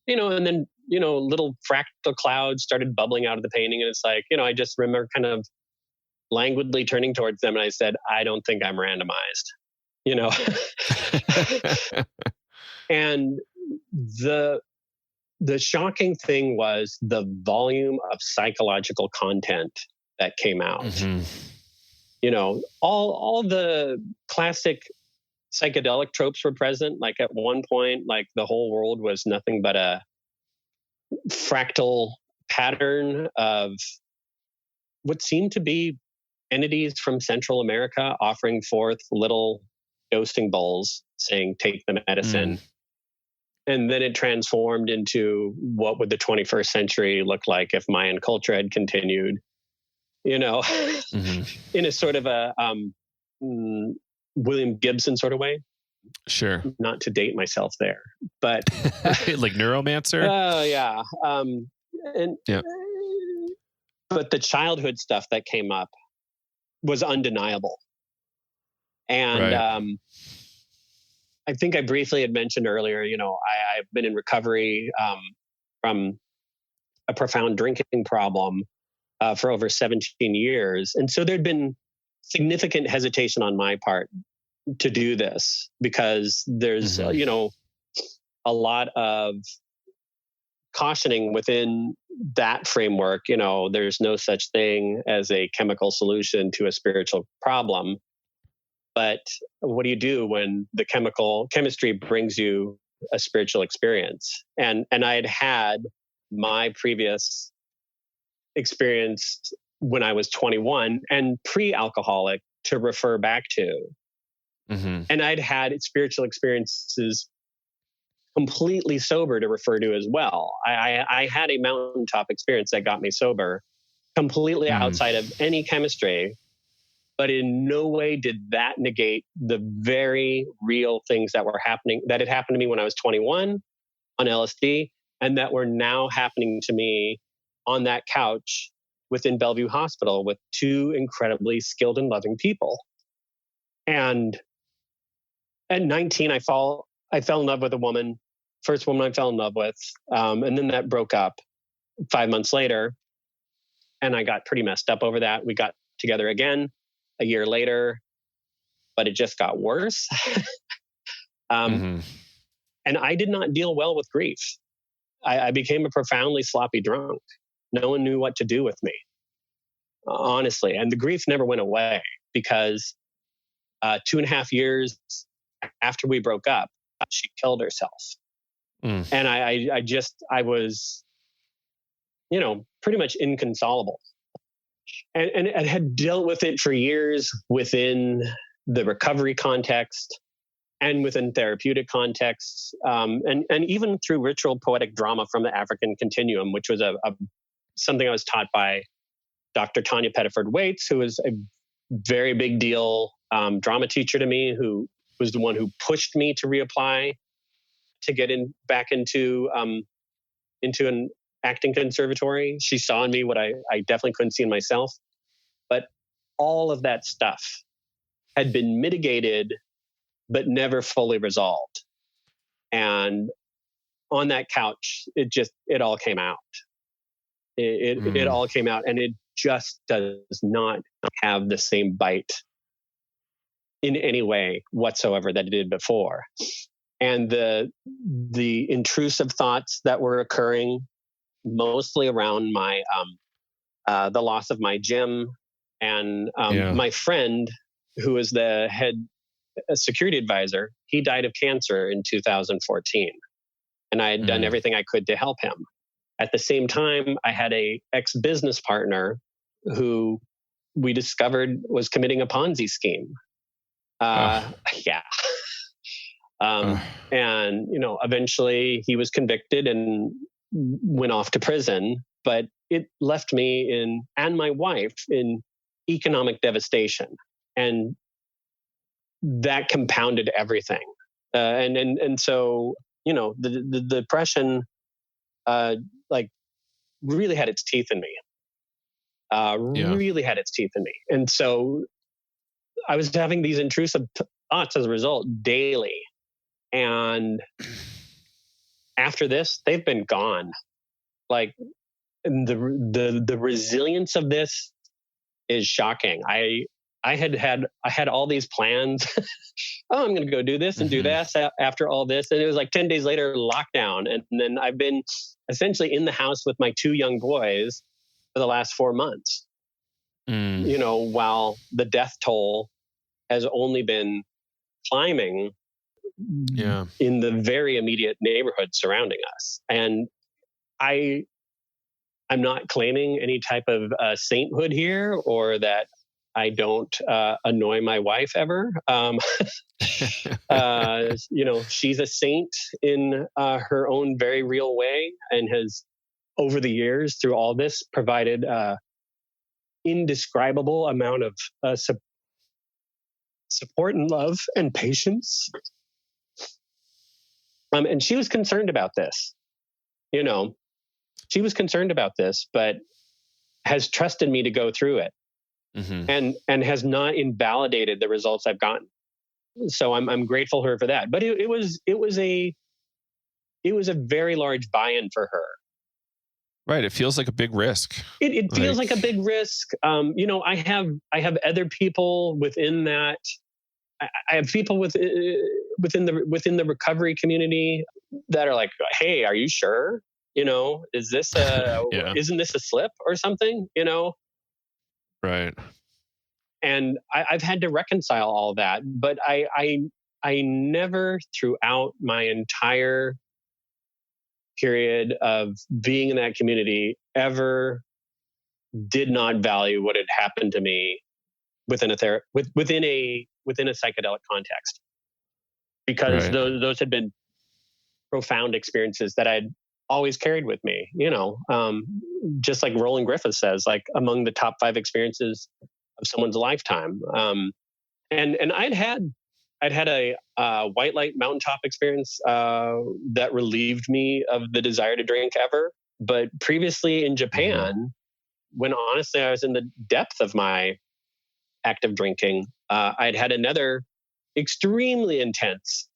[SPEAKER 2] And then, little fractal clouds started bubbling out of the painting. And it's like, I just remember kind of languidly turning towards them. And I said, I don't think I'm randomized, And the shocking thing was the volume of psychological content that came out.
[SPEAKER 1] Mm-hmm.
[SPEAKER 2] All the classic psychedelic tropes were present. Like at one point, like the whole world was nothing but a fractal pattern of what seemed to be entities from Central America offering forth little dosing bowls saying, take the medicine. And then it transformed into what would the 21st century look like if Mayan culture had continued, in a sort of a William Gibson sort of way.
[SPEAKER 1] Sure.
[SPEAKER 2] Not to date myself there, but
[SPEAKER 1] like neuromancer.
[SPEAKER 2] Oh yeah.
[SPEAKER 1] Yeah.
[SPEAKER 2] But the childhood stuff that came up was undeniable. And
[SPEAKER 1] right.
[SPEAKER 2] I think I briefly had mentioned earlier, I've been in recovery from a profound drinking problem for over 17 years. And so there'd been significant hesitation on my part to do this because there's, a lot of cautioning within that framework. There's no such thing as a chemical solution to a spiritual problem. But what do you do when the chemistry brings you a spiritual experience? And I had my previous experience when I was 21 and pre-alcoholic to refer back to.
[SPEAKER 1] Mm-hmm.
[SPEAKER 2] And I'd had spiritual experiences completely sober to refer to as well. I had a mountaintop experience that got me sober, completely outside of any chemistry. But in no way did that negate the very real things that had happened to me when I was 21 on LSD, and that were now happening to me on that couch within Bellevue Hospital with two incredibly skilled and loving people. And at 19, I fell in love with a woman, first woman I fell in love with. And then that broke up 5 months later. And I got pretty messed up over that. We got together again a year later, but it just got worse. And I did not deal well with grief. I became a profoundly sloppy drunk. No one knew what to do with me, honestly. And the grief never went away because 2.5 years after we broke up, she killed herself. And I was, pretty much inconsolable. And had dealt with it for years within the recovery context and within therapeutic contexts, and even through ritual poetic drama from the African continuum, which was something I was taught by Dr. Tanya Pettiford-Waits, who was a very big deal drama teacher to me, who was the one who pushed me to reapply to get back into an acting conservatory. She saw in me what I definitely couldn't see in myself. But all of that stuff had been mitigated, but never fully resolved. And on that couch, it all came out. It all came out, and it just does not have the same bite in any way whatsoever that it did before. And the intrusive thoughts that were occurring, mostly around my the loss of my gym, and my friend, who was the head security advisor, he died of cancer in 2014, and I had done everything I could to help him. At the same time, I had a ex-business partner who we discovered was committing a Ponzi scheme. And eventually he was convicted and went off to prison, but it left me and my wife in economic devastation, and that compounded everything. And so the depression, like really had its teeth in me, really had its teeth in me. And so I was having these intrusive thoughts as a result daily. And after this, they've been gone. Like, and the resilience of this is shocking. I had all these plans. Oh, I'm going to go do this and do that after all this. And it was like 10 days later, lockdown. And then I've been essentially in the house with my 2 young boys for the last 4 months, while the death toll has only been climbing in the very immediate neighborhood surrounding us. And I'm not claiming any type of sainthood here, or that I don't annoy my wife ever. She's a saint in her own very real way, and has, over the years, through all this, provided indescribable amount of support and love and patience. And she was concerned about this. She was concerned about this, but has trusted me to go through it. And has not invalidated the results I've gotten. So I'm grateful to her for that. But it was a very large buy-in for her.
[SPEAKER 1] Right. It feels like a big risk.
[SPEAKER 2] It feels like a big risk. I have other people within that. I have people within the recovery community that are like, "Hey, are you sure? Is this isn't this a slip or something?
[SPEAKER 1] Right.
[SPEAKER 2] And I've had to reconcile all that, but I never, throughout my entire period of being in that community, ever did not value what had happened to me within a psychedelic context, because those had been profound experiences that I'd always carried with me. Just like Roland Griffith says, like among the top 5 experiences of someone's lifetime. And I'd had a white light mountaintop experience that relieved me of the desire to drink ever. But previously in Japan, when honestly I was in the depth of my active drinking, I'd had another extremely intense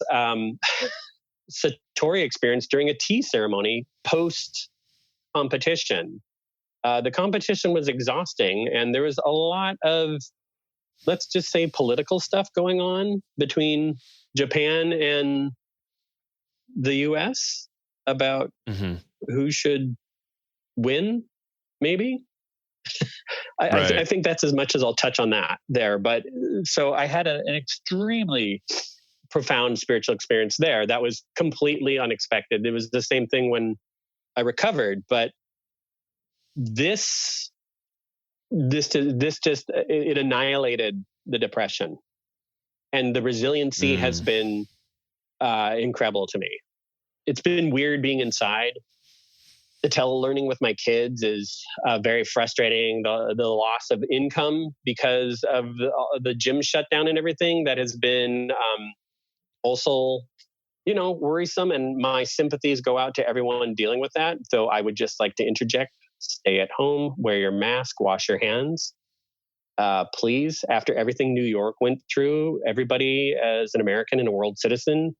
[SPEAKER 2] Satori experience during a tea ceremony post competition. The competition was exhausting, and there was a lot of, let's just say, political stuff going on between Japan and the US about who should win, maybe. I think that's as much as I'll touch on that there. But so I had an extremely profound spiritual experience there that was completely unexpected. It was the same thing when I recovered, but this just it annihilated the depression, and the resiliency has been incredible to me. It's been weird being inside. The telelearning with my kids is very frustrating. The loss of income because of the gym shutdown and everything, that has been also worrisome. And my sympathies go out to everyone dealing with that. Though I would just like to interject: stay at home, wear your mask, wash your hands. Please, after everything New York went through, everybody as an American and a world citizen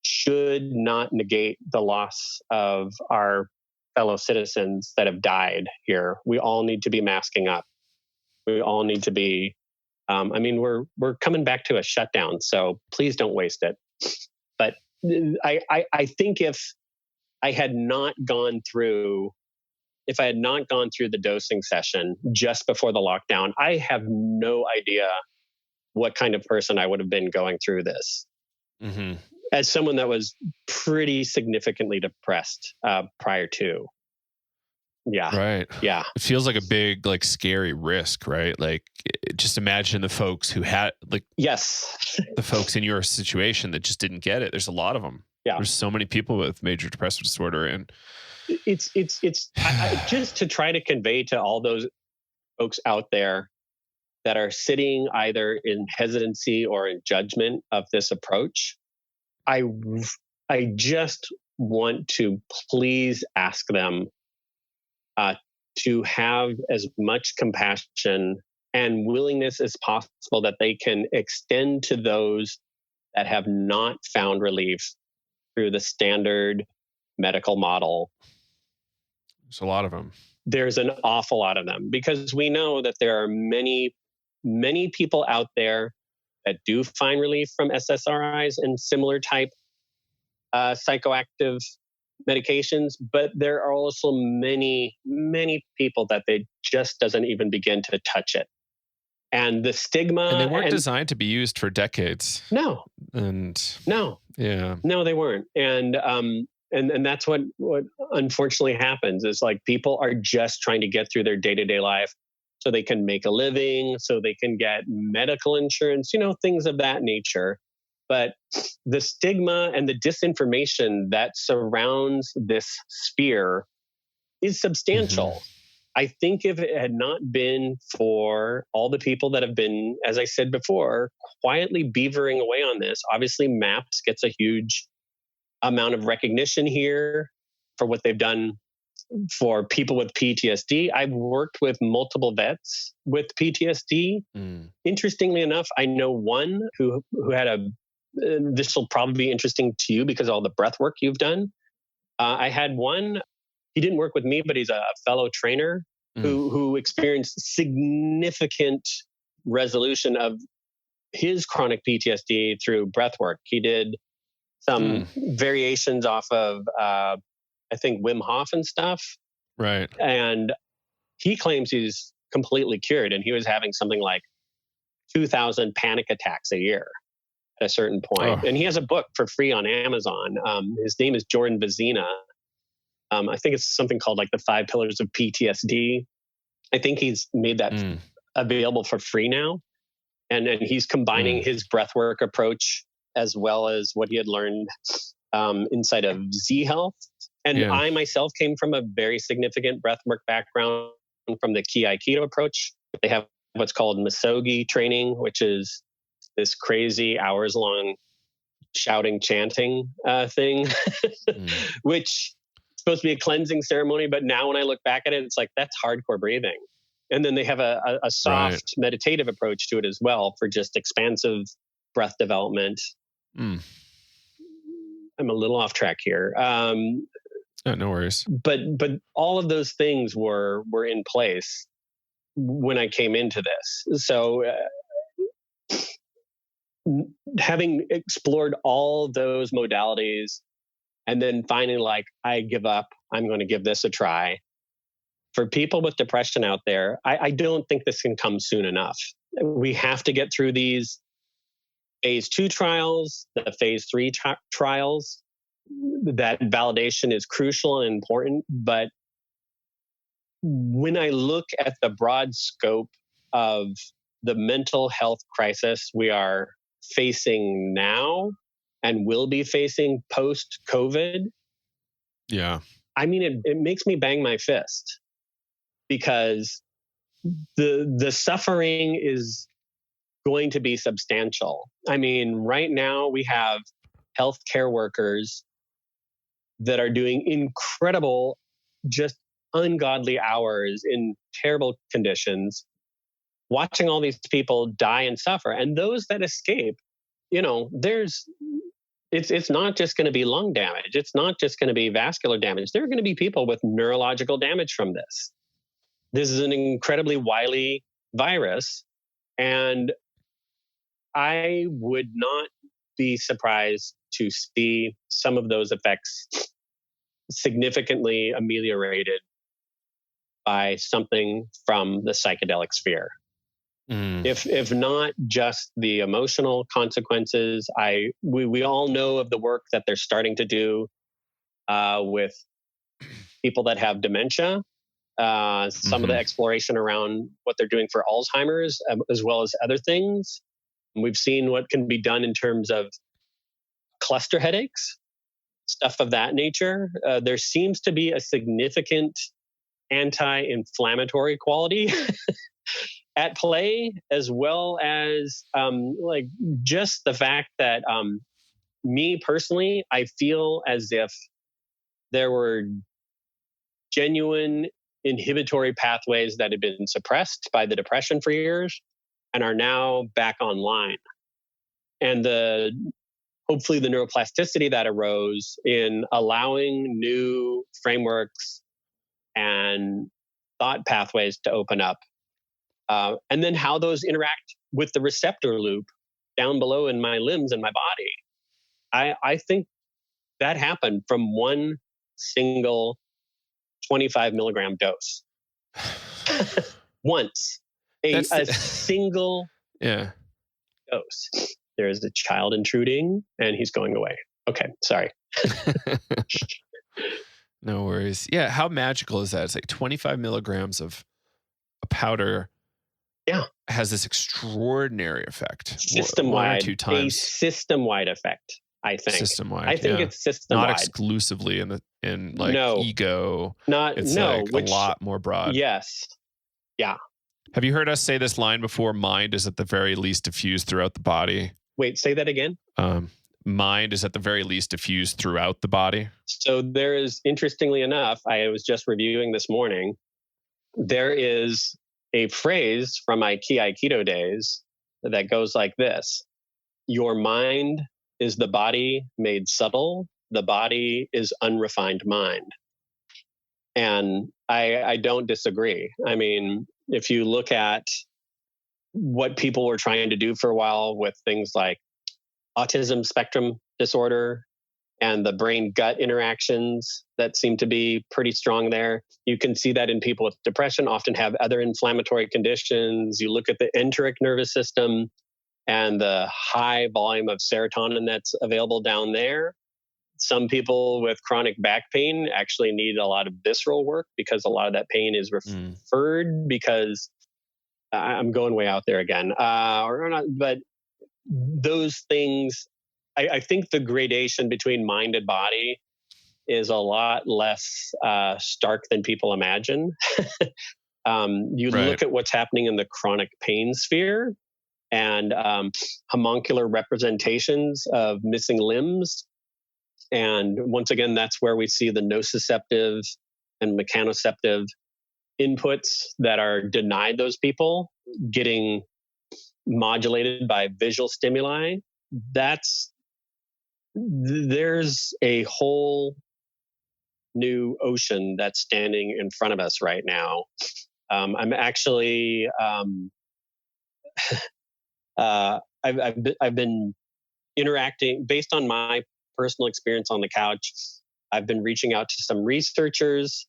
[SPEAKER 2] should not negate the loss of our fellow citizens that have died here. We all need to be masking up. We all need to be, we're coming back to a shutdown, so please don't waste it. But I think if I had not gone through the dosing session just before the lockdown, I have no idea what kind of person I would have been going through this. As someone that was pretty significantly depressed prior to. Yeah.
[SPEAKER 1] Right.
[SPEAKER 2] Yeah.
[SPEAKER 1] It feels like a big, scary risk, right? Like, just imagine the folks who had,
[SPEAKER 2] yes,
[SPEAKER 1] the folks in your situation that just didn't get it. There's a lot of them.
[SPEAKER 2] Yeah.
[SPEAKER 1] There's so many people with major depressive disorder, and
[SPEAKER 2] it's just to try to convey to all those folks out there that are sitting either in hesitancy or in judgment of this approach. I I just want to please ask them to have as much compassion and willingness as possible that they can extend to those that have not found relief through the standard medical model.
[SPEAKER 1] There's a lot of them.
[SPEAKER 2] There's an awful lot of them, because we know that there are many, many people out there that do find relief from SSRIs and similar type psychoactive medications, but there are also many, many people that they just doesn't even begin to touch it. And the stigma...
[SPEAKER 1] And they weren't designed to be used for decades.
[SPEAKER 2] No.
[SPEAKER 1] And...
[SPEAKER 2] No.
[SPEAKER 1] Yeah.
[SPEAKER 2] No, they weren't. And that's what unfortunately happens, is like people are just trying to get through their day-to-day life so they can make a living, so they can get medical insurance, things of that nature. But the stigma and the disinformation that surrounds this sphere is substantial. Mm-hmm. I think if it had not been for all the people that have been, as I said before, quietly beavering away on this, obviously MAPS gets a huge amount of recognition here for what they've done for people with PTSD. I've worked with multiple vets with PTSD. Interestingly enough, I know one who had this will probably be interesting to you because of all the breath work you've done. I had one, he didn't work with me, but he's a fellow trainer who experienced significant resolution of his chronic PTSD through breath work. He did some variations off of, I think, Wim Hof and stuff.
[SPEAKER 1] Right.
[SPEAKER 2] And he claims he's completely cured. And he was having something like 2,000 panic attacks a year at a certain point. Oh. And he has a book for free on Amazon. His name is Jordan Vazina. I think it's something called like the 5 Pillars of PTSD. I think he's made that available for free now. And he's combining his breathwork approach as well as what he had learned inside of Z Health. And I myself came from a very significant breathwork background from the Ki-Aikido approach. They have what's called Misogi training, which is this crazy hours-long shouting, chanting thing, which is supposed to be a cleansing ceremony. But now when I look back at it, it's like, that's hardcore breathing. And then they have a soft meditative approach to it as well for just expansive breath development. I'm a little off track here.
[SPEAKER 1] No worries.
[SPEAKER 2] But all of those things were in place when I came into this. So having explored all those modalities and then finally like, I give up, I'm going to give this a try. For people with depression out there, I don't think this can come soon enough. We have to get through these phase 2 trials, the phase 3 trials. That validation is crucial and important. But when I look at the broad scope of the mental health crisis we are facing now and will be facing post-COVID, I mean, it makes me bang my fist, because the suffering is going to be substantial. I mean, right now we have healthcare workers that are doing incredible, just ungodly hours in terrible conditions, watching all these people die and suffer. And those that escape, it's not just going to be lung damage. It's not just going to be vascular damage. There are going to be people with neurological damage from this. This is an incredibly wily virus, and I would not be surprised to see some of those effects significantly ameliorated by something from the psychedelic sphere. If not just the emotional consequences, we all know of the work that they're starting to do with people that have dementia. Some of the exploration around what they're doing for Alzheimer's, as well as other things. We've seen what can be done in terms of cluster headaches, stuff of that nature. There seems to be a significant anti-inflammatory quality at play, as well as like just the fact that me personally, I feel as if there were genuine inhibitory pathways that had been suppressed by the depression for years and are now back online. And hopefully the neuroplasticity that arose in allowing new frameworks and thought pathways to open up. And then how those interact with the receptor loop down below in my limbs and my body. I think that happened from one single 25 milligram dose. Once. A single dose. There is a child intruding and he's going away. Okay, sorry.
[SPEAKER 1] No worries. Yeah, how magical is that? It's like 25 milligrams of a powder.
[SPEAKER 2] Yeah.
[SPEAKER 1] Has this extraordinary effect.
[SPEAKER 2] System-wide.
[SPEAKER 1] One or two times.
[SPEAKER 2] A system-wide effect, I think.
[SPEAKER 1] System-wide.
[SPEAKER 2] I think it's system-wide.
[SPEAKER 1] Not exclusively in ego. It's a lot more broad.
[SPEAKER 2] Yes. Yeah.
[SPEAKER 1] Have you heard us say this line before? Mind is at the very least diffused throughout the body.
[SPEAKER 2] Wait, say that again.
[SPEAKER 1] Mind is at the very least diffused throughout the body.
[SPEAKER 2] So there is, interestingly enough, I was just reviewing this morning, there is a phrase from my Ki-Aikido days that goes like this: your mind is the body made subtle. The body is unrefined mind. And I don't disagree. I mean, if you look at what people were trying to do for a while with things like autism spectrum disorder and the brain-gut interactions that seem to be pretty strong there. You can see that in people with depression, often have other inflammatory conditions. You look at the enteric nervous system and the high volume of serotonin that's available down there. Some people with chronic back pain actually need a lot of visceral work because a lot of that pain is referred because I'm going way out there again, or not, but those things, I think the gradation between mind and body is a lot less stark than people imagine. Look at what's happening in the chronic pain sphere and homuncular representations of missing limbs. And once again, that's where we see the nociceptive and mechanoceptive inputs that are denied those people getting modulated by visual stimuli. There's a whole new ocean that's standing in front of us right now. I'm actually, I've been interacting based on my personal experience on the couch. I've been reaching out to some researchers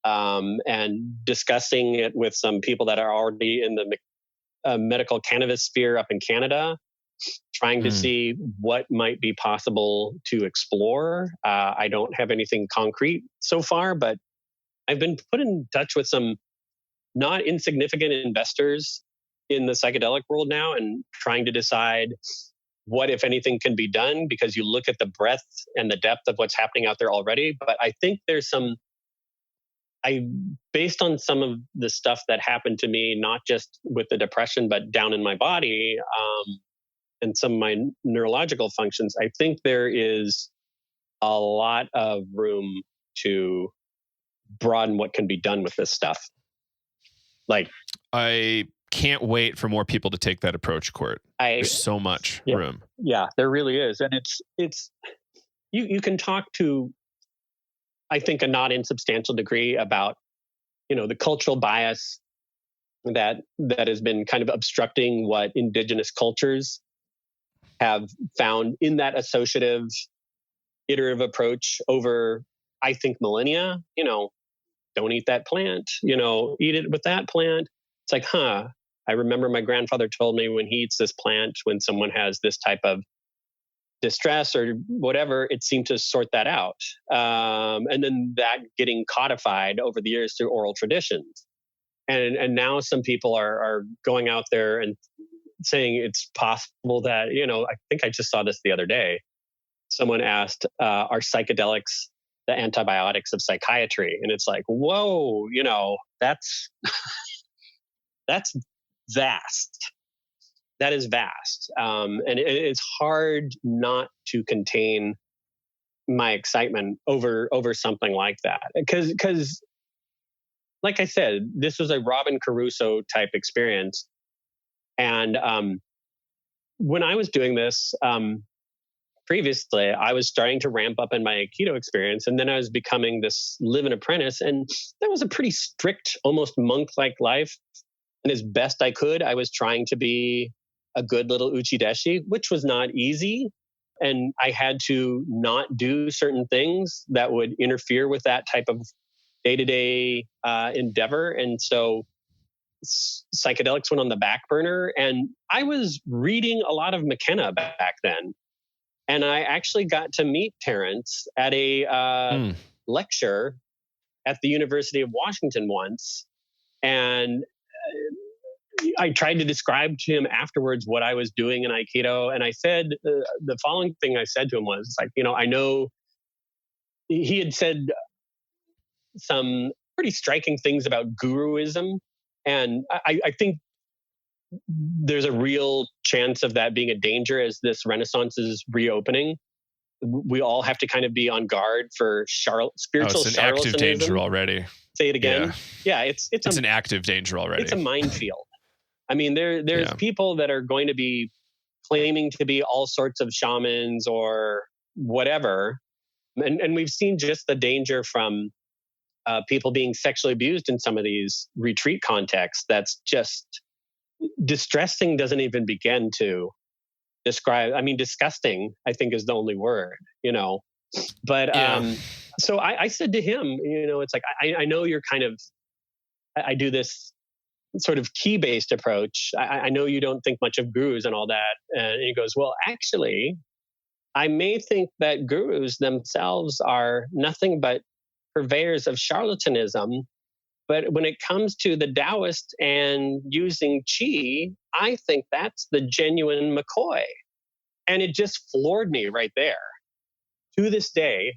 [SPEAKER 2] and discussing it with some people that are already in the medical cannabis sphere up in Canada, trying to see what might be possible to explore. I don't have anything concrete so far, but I've been put in touch with some not insignificant investors in the psychedelic world now and trying to decide what, if anything, can be done, because you look at the breadth and the depth of what's happening out there already. But I think there's based on some of the stuff that happened to me, not just with the depression, but down in my body and some of my neurological functions, I think there is a lot of room to broaden what can be done with this stuff.
[SPEAKER 1] I can't wait for more people to take that approach, Court. There's so much room.
[SPEAKER 2] Yeah, there really is. And it's you can talk to, I think, a not insubstantial degree about, the cultural bias that has been kind of obstructing what indigenous cultures have found in that associative, iterative approach over, I think, millennia. Don't eat that plant, eat it with that plant. It's like, I remember my grandfather told me when he eats this plant, when someone has this type of distress or whatever, it seemed to sort that out. And then that getting codified over the years through oral traditions. And now some people are going out there and saying it's possible that, I think I just saw this the other day. Someone asked, are psychedelics the antibiotics of psychiatry? And it's like, whoa, that's vast. that is vast. And it's hard not to contain my excitement over something like that. Because like I said, this was a Robin Caruso type experience. And when I was doing this, previously, I was starting to ramp up in my Aikido experience, and then I was becoming this live-in apprentice, and that was a pretty strict, almost monk-like life. And as best I could, I was trying to be a good little uchideshi, which was not easy. And I had to not do certain things that would interfere with that type of day-to-day endeavor. And so psychedelics went on the back burner. And I was reading a lot of McKenna back then. And I actually got to meet Terrence at a lecture at the University of Washington once. And I tried to describe to him afterwards what I was doing in Aikido. And I said, the following thing I said to him was like, I know he had said some pretty striking things about guruism. And I think there's a real chance of that being a danger as this Renaissance is reopening. We all have to kind of be on guard for spiritual
[SPEAKER 1] it's an active danger already.
[SPEAKER 2] Say it again. Yeah, it's
[SPEAKER 1] an active danger already.
[SPEAKER 2] It's a minefield. I mean, there's people that are going to be claiming to be all sorts of shamans or whatever. And we've seen just the danger from people being sexually abused in some of these retreat contexts. That's just distressing, doesn't even begin to describe. I mean, disgusting, I think, is the only word, But so I said to him, it's like, I know you're kind of, I do this sort of key-based approach. I know you don't think much of gurus and all that. And he goes, well, actually, I may think that gurus themselves are nothing but purveyors of charlatanism. But when it comes to the Taoist and using Qi, I think that's the genuine McCoy. And it just floored me right there. To this day,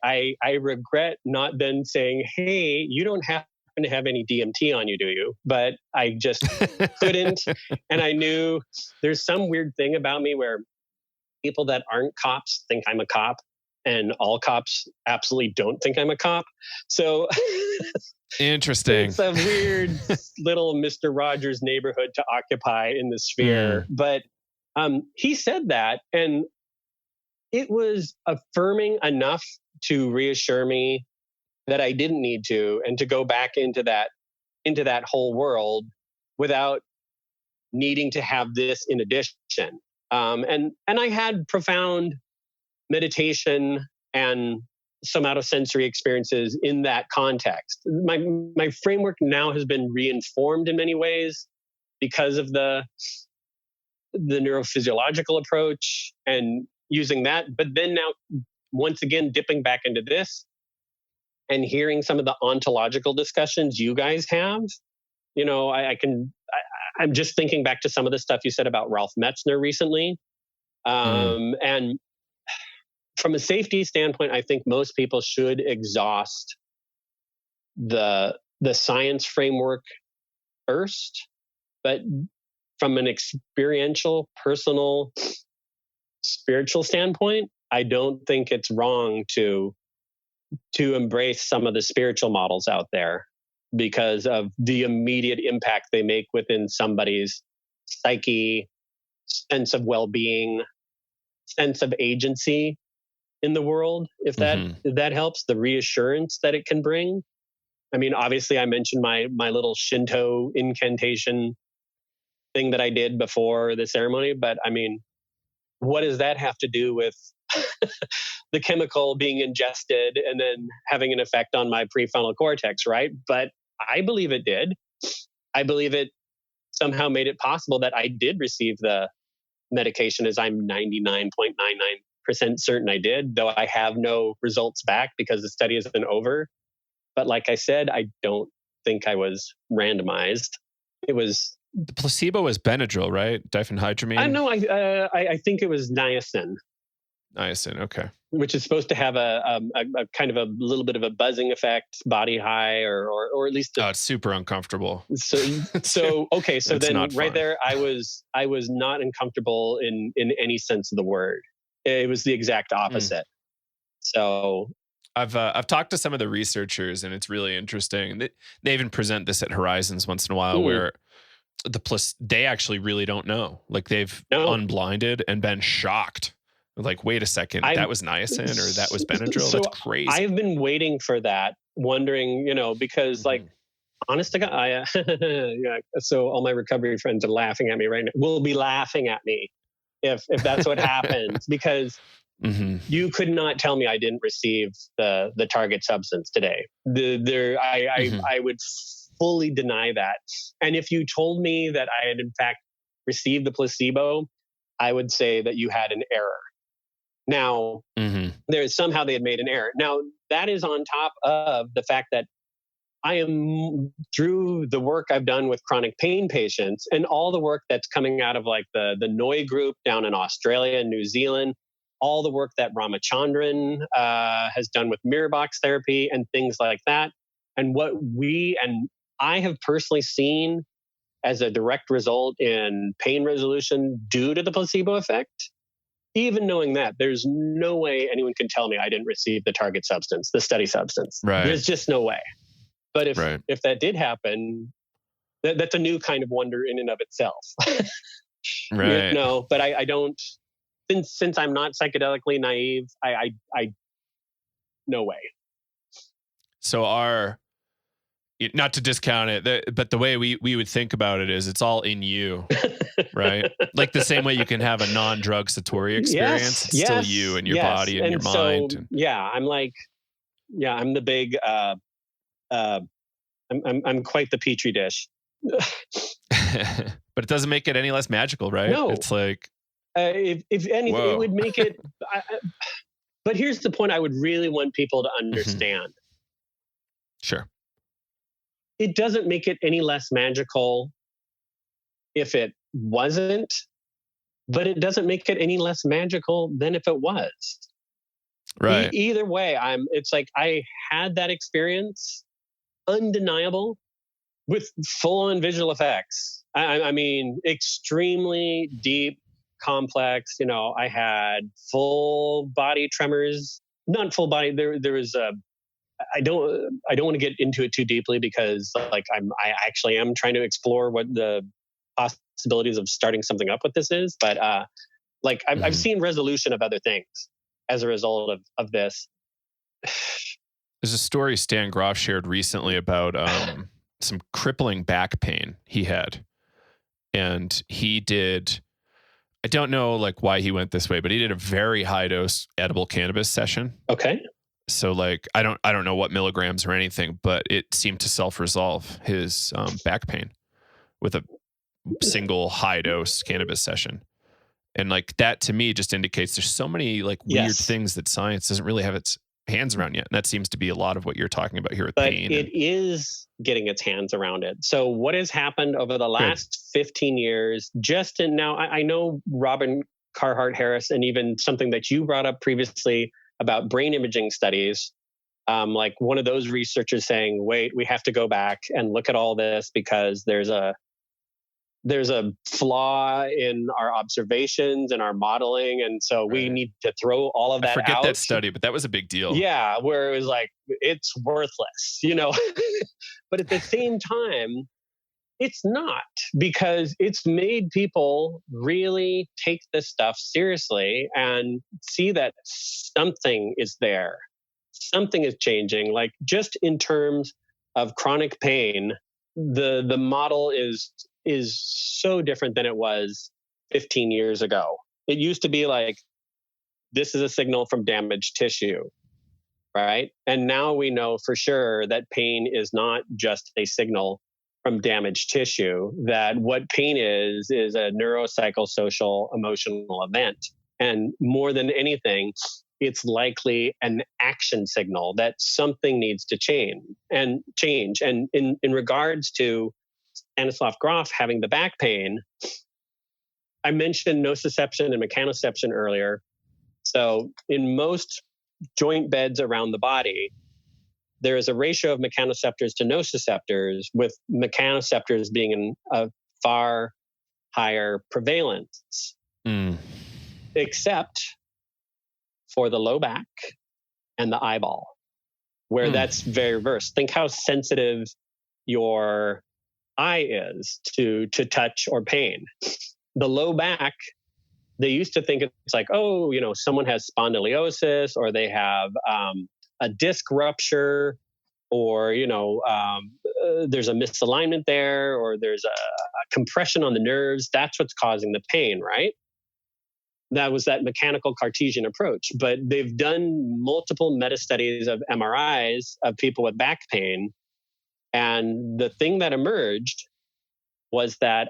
[SPEAKER 2] I regret not then saying, hey, you don't happen to have any DMT on you, do you? But I just couldn't. And I knew there's some weird thing about me where people that aren't cops think I'm a cop. And all cops absolutely don't think I'm a cop. So
[SPEAKER 1] interesting.
[SPEAKER 2] It's a weird little Mr. Rogers neighborhood to occupy in the sphere. But he said that, and it was affirming enough to reassure me that I didn't need to, and to go back into that whole world without needing to have this in addition. And I had profound meditation and somatosensory experiences in that context. My framework now has been reinformed in many ways because of the neurophysiological approach and using that. But then now, once again, dipping back into this and hearing some of the ontological discussions you guys have, I'm just thinking back to some of the stuff you said about Ralph Metzner recently. And from a safety standpoint, I think most people should exhaust the science framework first. But from an experiential, personal, spiritual standpoint, I don't think it's wrong to embrace some of the spiritual models out there because of the immediate impact they make within somebody's psyche, sense of well-being, sense of agency in the world, if that helps, the reassurance that it can bring. I mean, obviously I mentioned my little Shinto incantation thing that I did before the ceremony, but I mean, what does that have to do with the chemical being ingested and then having an effect on my prefrontal cortex, right? But I believe it did. I believe it somehow made it possible that I did receive the medication, as I'm 99.99% certain I did, though I have no results back because the study isn't over. But like I said, I don't think I was randomized. It was...
[SPEAKER 1] The placebo was Benadryl, right? Diphenhydramine?
[SPEAKER 2] I know. I think it was niacin.
[SPEAKER 1] Niacin. Okay.
[SPEAKER 2] which is supposed to have a kind of a little bit of a buzzing effect, body high, or at least
[SPEAKER 1] Oh, it's super uncomfortable.
[SPEAKER 2] so okay. So
[SPEAKER 1] It's
[SPEAKER 2] then
[SPEAKER 1] not
[SPEAKER 2] right
[SPEAKER 1] fun.
[SPEAKER 2] there, I was not uncomfortable in any sense of the word. It was the exact
[SPEAKER 1] Mm.
[SPEAKER 2] opposite. So
[SPEAKER 1] I've talked to some of the researchers, and it's really interesting. They even present this at Horizons once in a while,
[SPEAKER 2] mm,
[SPEAKER 1] where they actually really don't know. Like they've
[SPEAKER 2] no,
[SPEAKER 1] unblinded and been shocked. Like, wait a second,
[SPEAKER 2] I
[SPEAKER 1] that was niacin or that was Benadryl. That's
[SPEAKER 2] so
[SPEAKER 1] crazy.
[SPEAKER 2] I've been waiting for that, wondering, because like
[SPEAKER 1] Mhm.
[SPEAKER 2] honest to God, yeah, so all my recovery friends are laughing at me right now. Will be laughing at me if that's what happens, because
[SPEAKER 1] Mhm.
[SPEAKER 2] you could not tell me I didn't receive the target substance today.
[SPEAKER 1] Mhm.
[SPEAKER 2] I would fully deny that. And if you told me that I had in fact received the placebo, I would say that you had an error. Now,
[SPEAKER 1] Mhm.
[SPEAKER 2] there's somehow they had made an error. Now, that is on top of the fact that I am, through the work I've done with chronic pain patients and all the work that's coming out of like the Noi group down in Australia and New Zealand, all the work that Ramachandran has done with mirror box therapy and things like that. And what we and I have personally seen as a direct result in pain resolution due to the placebo effect. Even knowing that, there's no way anyone can tell me I didn't receive the target substance, the study substance.
[SPEAKER 1] Right.
[SPEAKER 2] There's just no way. But
[SPEAKER 1] Right.
[SPEAKER 2] if that did happen, that's a new kind of wonder in and of itself.
[SPEAKER 1] Right.
[SPEAKER 2] But I don't. Since I'm not psychedelically naive, I no way.
[SPEAKER 1] So not to discount it, but the way we would think about it is it's all in you, right? Like the same way you can have a non-drug Satori experience,
[SPEAKER 2] Yes,
[SPEAKER 1] it's still you
[SPEAKER 2] yes,
[SPEAKER 1] and your
[SPEAKER 2] yes.
[SPEAKER 1] body and your
[SPEAKER 2] And so
[SPEAKER 1] mind. And
[SPEAKER 2] yeah, I'm like, yeah, I'm the big. Uh, I'm quite the petri dish.
[SPEAKER 1] but it doesn't make it any less magical, right?
[SPEAKER 2] No,
[SPEAKER 1] It's like,
[SPEAKER 2] if anything, it
[SPEAKER 1] whoa.
[SPEAKER 2] would make it. But here's the point: I would really want people to
[SPEAKER 1] Mhm.
[SPEAKER 2] understand.
[SPEAKER 1] Sure.
[SPEAKER 2] It doesn't make it any less magical if it wasn't, but it doesn't make it any less magical than if it was.
[SPEAKER 1] Right.
[SPEAKER 2] Either way, it's like I had that experience, undeniable, with full on visual effects. I mean, extremely deep, complex. I had full body tremors, not full body. There was a. I don't want to get into it too deeply because like I actually am trying to explore what the possibilities of starting something up with this is. But like I've
[SPEAKER 1] Mhm.
[SPEAKER 2] seen resolution of other things as a result of this.
[SPEAKER 1] There's a story Stan Groff shared recently about some crippling back pain he had. And he did, I don't know like why he went this way, but he did a very high dose edible cannabis session.
[SPEAKER 2] Okay.
[SPEAKER 1] So like I don't know what milligrams or anything, but it seemed to self-resolve his back pain with a single high dose cannabis session. And like that to me just indicates there's so many like weird
[SPEAKER 2] Yes.
[SPEAKER 1] things that science doesn't really have its hands around yet. And that seems to be a lot of what you're talking about here with
[SPEAKER 2] But
[SPEAKER 1] pain.
[SPEAKER 2] it
[SPEAKER 1] And
[SPEAKER 2] is getting its hands around it. So what has happened over the
[SPEAKER 1] good.
[SPEAKER 2] last 15 years, just in now, I know Robin Carhart Harris, and even something that you brought up previously about brain imaging studies. Like one of those researchers saying, wait, we have to go back and look at all this because there's a flaw in our observations and our modeling. And so we
[SPEAKER 1] Right.
[SPEAKER 2] need to throw all of
[SPEAKER 1] I
[SPEAKER 2] that
[SPEAKER 1] forget that
[SPEAKER 2] out.
[SPEAKER 1] study, but that was a big deal.
[SPEAKER 2] Yeah, where it was like, it's worthless. But at the same time, it's not, because it's made people really take this stuff seriously and see that something is there. Something is changing. Like just in terms of chronic pain, the model is so different than it was 15 years ago. It used to be like this is a signal from damaged tissue, right? And now we know for sure that pain is not just a signal from damaged tissue, that what pain is a neuropsychosocial emotional event. And more than anything, it's likely an action signal that something needs to change. And in regards to Stanislav Grof having the back pain, I mentioned nociception and mechanoception earlier. So in most joint beds around the body, there is a ratio of mechanoceptors to nociceptors, with mechanoceptors being in a far higher prevalence, except for the low back and the eyeball, where that's very reverse. Think how sensitive your eye is to touch or pain. The low back, they used to think it's like, oh, someone has spondylosis, or they have a disc rupture, or there's a misalignment there, or there's a compression on the nerves. That's what's causing the pain, right? That was that mechanical Cartesian approach. But they've done multiple meta studies of MRIs of people with back pain, and the thing that emerged was that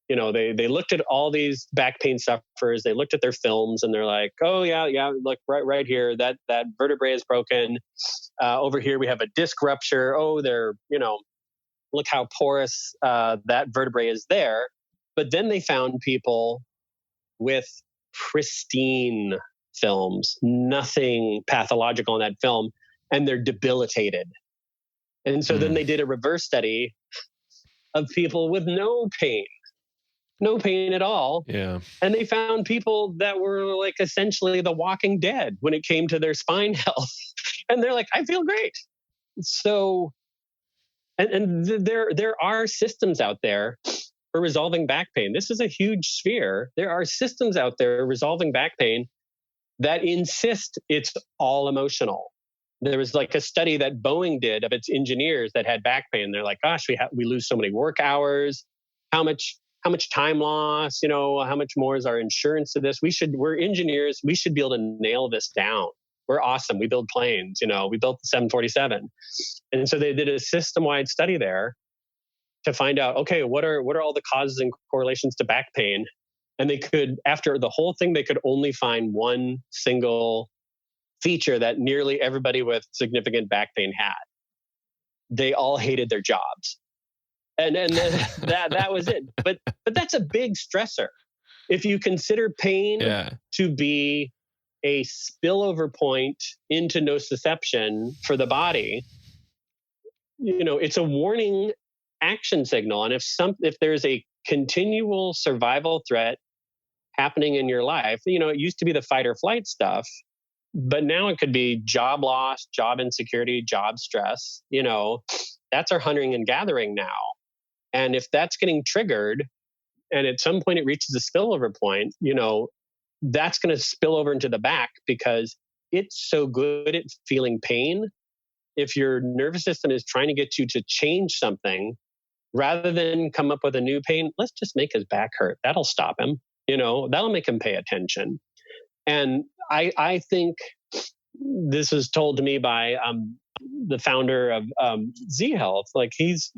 [SPEAKER 2] they looked at all these back pain sufferers. They looked at their films, and they're like, oh yeah, look right here, that vertebrae is broken. Over here we have a disc rupture. Oh, look how porous that vertebrae is there. But then they found people with pristine films, nothing pathological in that film, and they're debilitated. And so then they did a reverse study of people with no pain at all.
[SPEAKER 1] Yeah.
[SPEAKER 2] And they found people that were like essentially the walking dead when it came to their spine health. And they're like, I feel great. So, and there are systems out there for resolving back pain. This is a huge sphere. There are systems out there resolving back pain that insist it's all emotional. There was like a study that Boeing did of its engineers that had back pain. They're like, gosh, we lose so many work hours. How much time loss? How much more is our insurance to this? We're engineers. We should be able to nail this down. We're awesome. We build planes. We built the 747. And so they did a system-wide study there to find out, okay, what are all the causes and correlations to back pain? And they could, after the whole thing, they could only find one single feature that nearly everybody with significant back pain had. They all hated their jobs. And that was it. But that's a big stressor. If you consider pain to be a spillover point into nociception for the body, it's a warning action signal. And if there's a continual survival threat happening in your life, it used to be the fight or flight stuff, but now it could be job loss, job insecurity, job stress. That's our hunting and gathering now. And if that's getting triggered, and at some point it reaches a spillover point, that's going to spill over into the back because it's so good at feeling pain. If your nervous system is trying to get you to change something, rather than come up with a new pain, let's just make his back hurt. That'll stop him. That'll make him pay attention. And I think this was told to me by the founder of Z Health. Like he's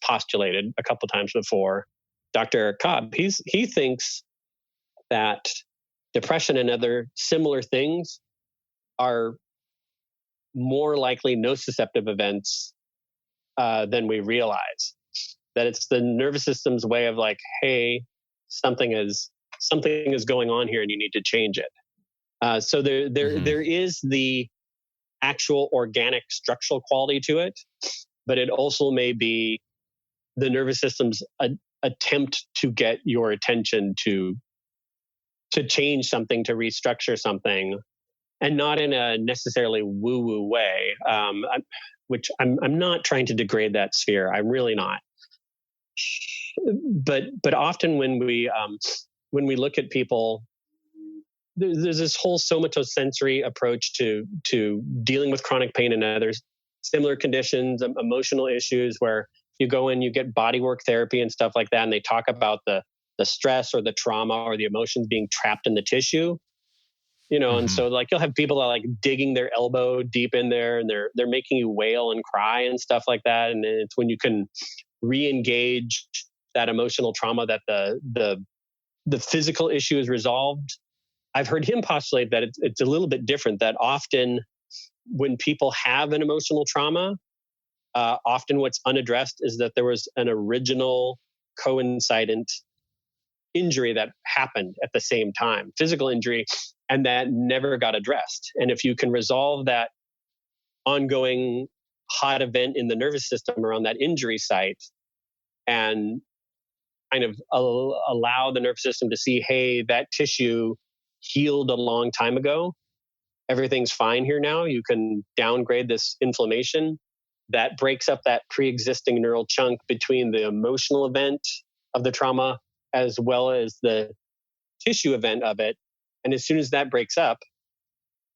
[SPEAKER 2] postulated a couple times before, Dr. Eric Cobb. He thinks that depression and other similar things are more likely nociceptive events than we realize. That it's the nervous system's way of like, hey, something is going on here, and you need to change it. So there is the actual organic structural quality to it, but it also may be the nervous system's attempt to get your attention to change something, to restructure something, and not in a necessarily woo-woo way, which I'm not trying to degrade that sphere. I'm really not. But often when we look at people, there's this whole somatosensory approach to dealing with chronic pain and other similar conditions, emotional issues, where you go in, you get bodywork therapy and stuff like that, and they talk about the stress or the trauma or the emotions being trapped in the tissue. And so like you'll have people that are like digging their elbow deep in there, and they're making you wail and cry and stuff like that. And it's when you can re-engage that emotional trauma that the physical issue is resolved. I've heard him postulate that it's a little bit different, that often when people have an emotional trauma, often what's unaddressed is that there was an original coincident injury that happened at the same time, physical injury. and that never got addressed. And if you can resolve that ongoing hot event in the nervous system around that injury site and kind of allow the nervous system to see, hey, that tissue healed a long time ago. Everything's fine here now. You can downgrade this inflammation. That breaks up that pre-existing neural chunk between the emotional event of the trauma as well as the tissue event of it. And as soon as that breaks up,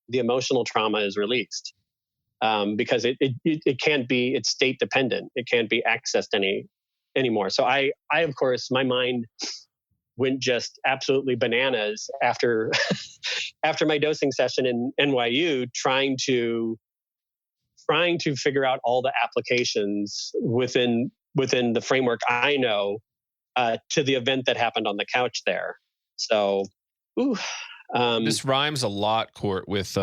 [SPEAKER 2] the emotional trauma is released because it can't be, it's state dependent. It can't be accessed anymore. So I of course, my mind went just absolutely bananas after after my dosing session in NYU, trying to figure out all the applications within the framework I know to the event that happened on the couch there. So,
[SPEAKER 1] this rhymes a lot, Court, with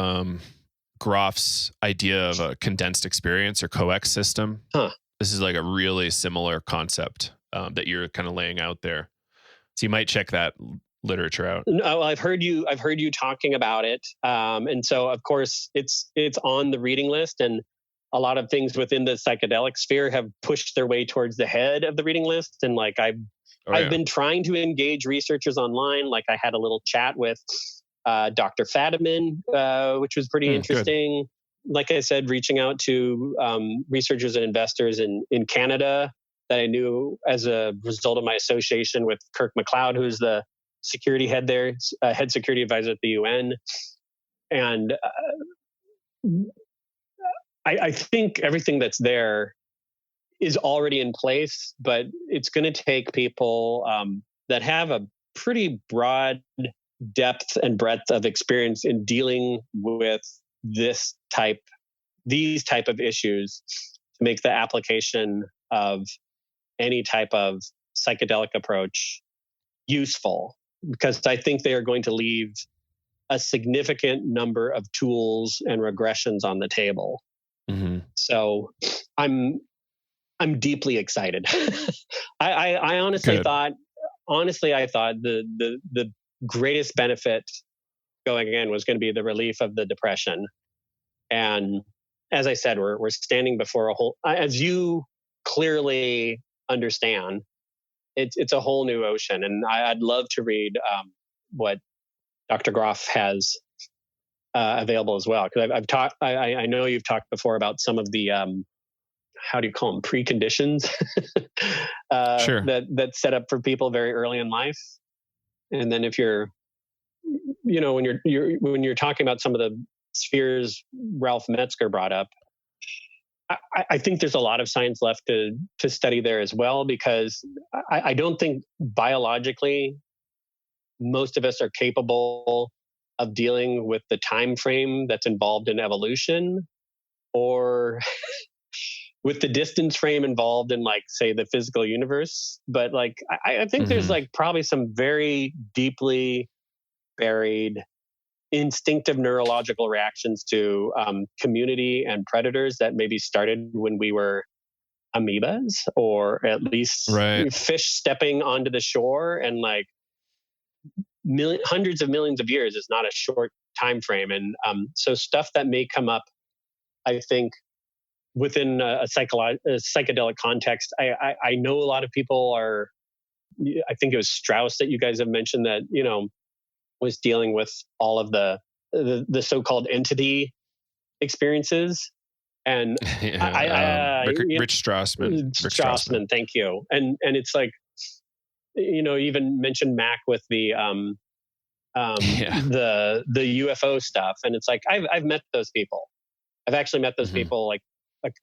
[SPEAKER 1] Groff's idea of a condensed experience or COEX system.
[SPEAKER 2] Huh.
[SPEAKER 1] This is like a really similar concept that you're kind of laying out there. So you might check that literature out.
[SPEAKER 2] No, I've heard you talking about it, and so of course it's on the reading list, and a lot of things within the psychedelic sphere have pushed their way towards the head of the reading list. And like I've been trying to engage researchers online. Like I had a little chat with Dr. Fadiman, which was pretty interesting. Good. Like I said, reaching out to researchers and investors in Canada that I knew as a result of my association with Kirk MacLeod, who's the security head there, head security advisor at the UN. And I think everything that's there is already in place, but it's going to take people that have a pretty broad depth and breadth of experience in dealing with these type of issues to make the application of any type of psychedelic approach useful, because I think they are going to leave a significant number of tools and regressions on the table. Mm-hmm. So I'm deeply excited. I honestly thought the greatest benefit going in was going to be the relief of the depression. And as I said, we're standing before a whole, as you clearly understand, it's a whole new ocean. And I'd love to read what Dr. Groff has available as well. Because I've talked, I know you've talked before about some of the, how do you call them, preconditions
[SPEAKER 1] sure.
[SPEAKER 2] that set up for people very early in life. And then if you're, when you're talking about some of the spheres Ralph Metzger brought up, I think there's a lot of science left to study there as well, because I don't think biologically most of us are capable of dealing with the time frame that's involved in evolution, or with the distance frame involved in, like, say, the physical universe. But like, I think there's like probably some very deeply buried instinctive neurological reactions to community and predators that maybe started when we were amoebas, or at least fish stepping onto the shore. And like hundreds of millions of years is not a short time frame. And so stuff that may come up, I think, within a psychedelic context. I know a lot of people are, I think it was Strauss that you guys have mentioned that, was dealing with all of the so-called entity experiences. And
[SPEAKER 1] Rich Strassman.
[SPEAKER 2] Strassman, thank you. And it's like, even mentioned Mac with the UFO stuff. And it's like, I've met those people. I've actually met those people, like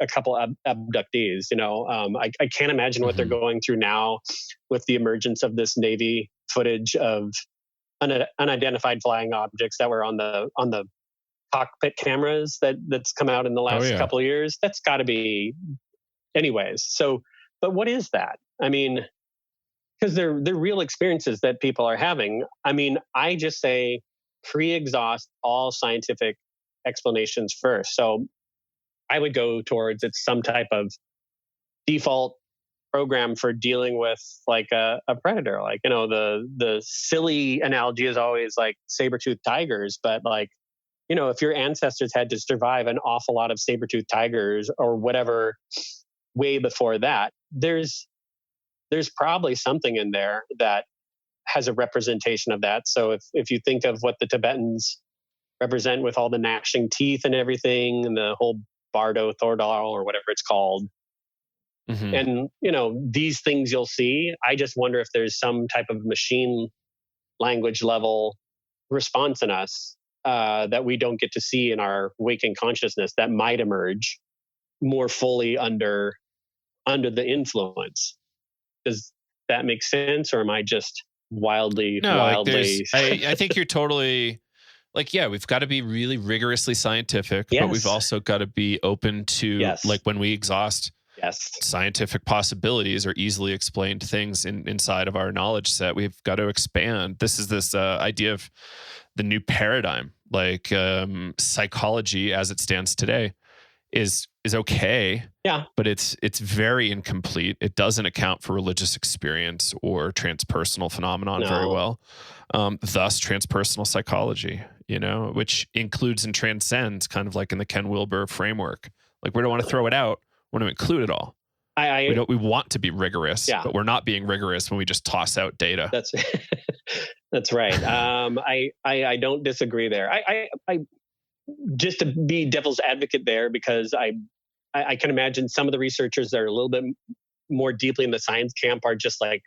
[SPEAKER 2] a couple abductees. I can't imagine what they're going through now with the emergence of this Navy footage of unidentified flying objects that were on the cockpit cameras that's come out in the last couple of years. That's got to be, anyways. So, but what is that? I mean, because they're real experiences that people are having. I mean, I just say pre-exhaust all scientific explanations first. So I would go towards it's some type of default program for dealing with like a predator. Like, the silly analogy is always like saber-toothed tigers, but like, if your ancestors had to survive an awful lot of saber-toothed tigers or whatever way before that, there's probably something in there that has a representation of that. So if you think of what the Tibetans represent with all the gnashing teeth and everything, and the whole Bardo Thordal or whatever it's called, and these things you'll see, I just wonder if there's some type of machine language level response in us that we don't get to see in our waking consciousness that might emerge more fully under the influence. Does that make sense, or am I just wildly?
[SPEAKER 1] I think you're totally like, yeah, we've got to be really rigorously scientific, but we've also got to be open to like when we exhaust scientific possibilities or easily explained things inside of our knowledge set, we've got to expand. This is this idea of the new paradigm, like psychology as it stands today is okay.
[SPEAKER 2] Yeah.
[SPEAKER 1] But it's very incomplete. It doesn't account for religious experience or transpersonal phenomenon very well. Thus transpersonal psychology, which includes and transcends, kind of like in the Ken Wilber framework. Like, we don't want to throw it out. We want to include it all. We want to be rigorous, but we're not being rigorous when we just toss out data.
[SPEAKER 2] That's right. I don't disagree there. I just to be devil's advocate there, because I can imagine some of the researchers that are a little bit more deeply in the science camp are just like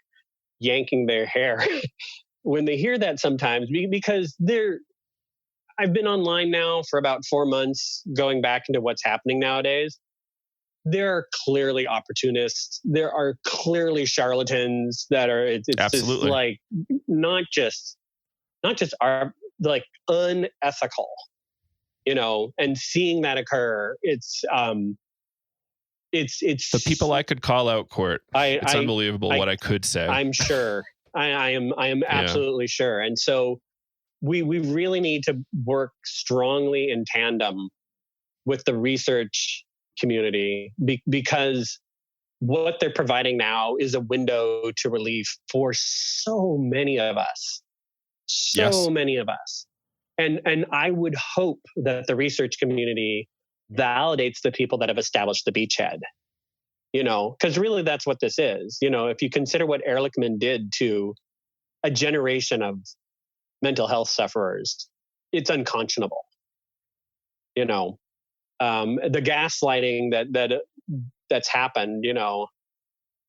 [SPEAKER 2] yanking their hair when they hear that sometimes, because I've been online now for about 4 months, going back into what's happening nowadays. There are clearly opportunists. There are clearly charlatans that are, it's
[SPEAKER 1] Absolutely.
[SPEAKER 2] just like, not just are like unethical, and seeing that occur, it's
[SPEAKER 1] the people I could call out, Court. It's unbelievable what I could say.
[SPEAKER 2] I'm sure. I am absolutely sure. And so we really need to work strongly in tandem with the research community, because what they're providing now is a window to relief for so many of us. Many of us. And I would hope that the research community validates the people that have established the beachhead, because really that's what this is. If you consider what Ehrlichman did to a generation of mental health sufferers, it's unconscionable. The gaslighting that's happened,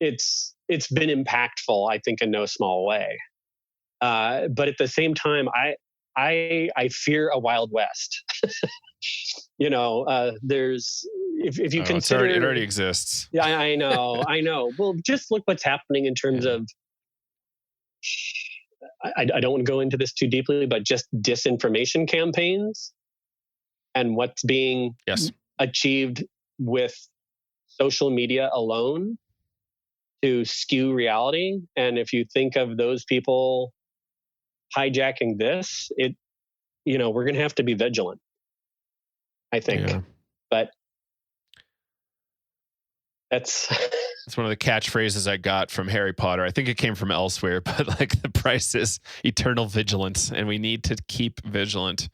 [SPEAKER 2] it's been impactful, I think, in no small way. But at the same time, I fear a Wild West. There's if you consider
[SPEAKER 1] it already exists.
[SPEAKER 2] Yeah, I know. Well, just look what's happening in terms of. I don't want to go into this too deeply, but just disinformation campaigns and what's being achieved with social media alone to skew reality. And if you think of those people hijacking this, we're going to have to be vigilant, I think. Yeah. But that's
[SPEAKER 1] one of the catchphrases I got from Harry Potter. I think it came from elsewhere, but like, the price is eternal vigilance, and we need to keep vigilant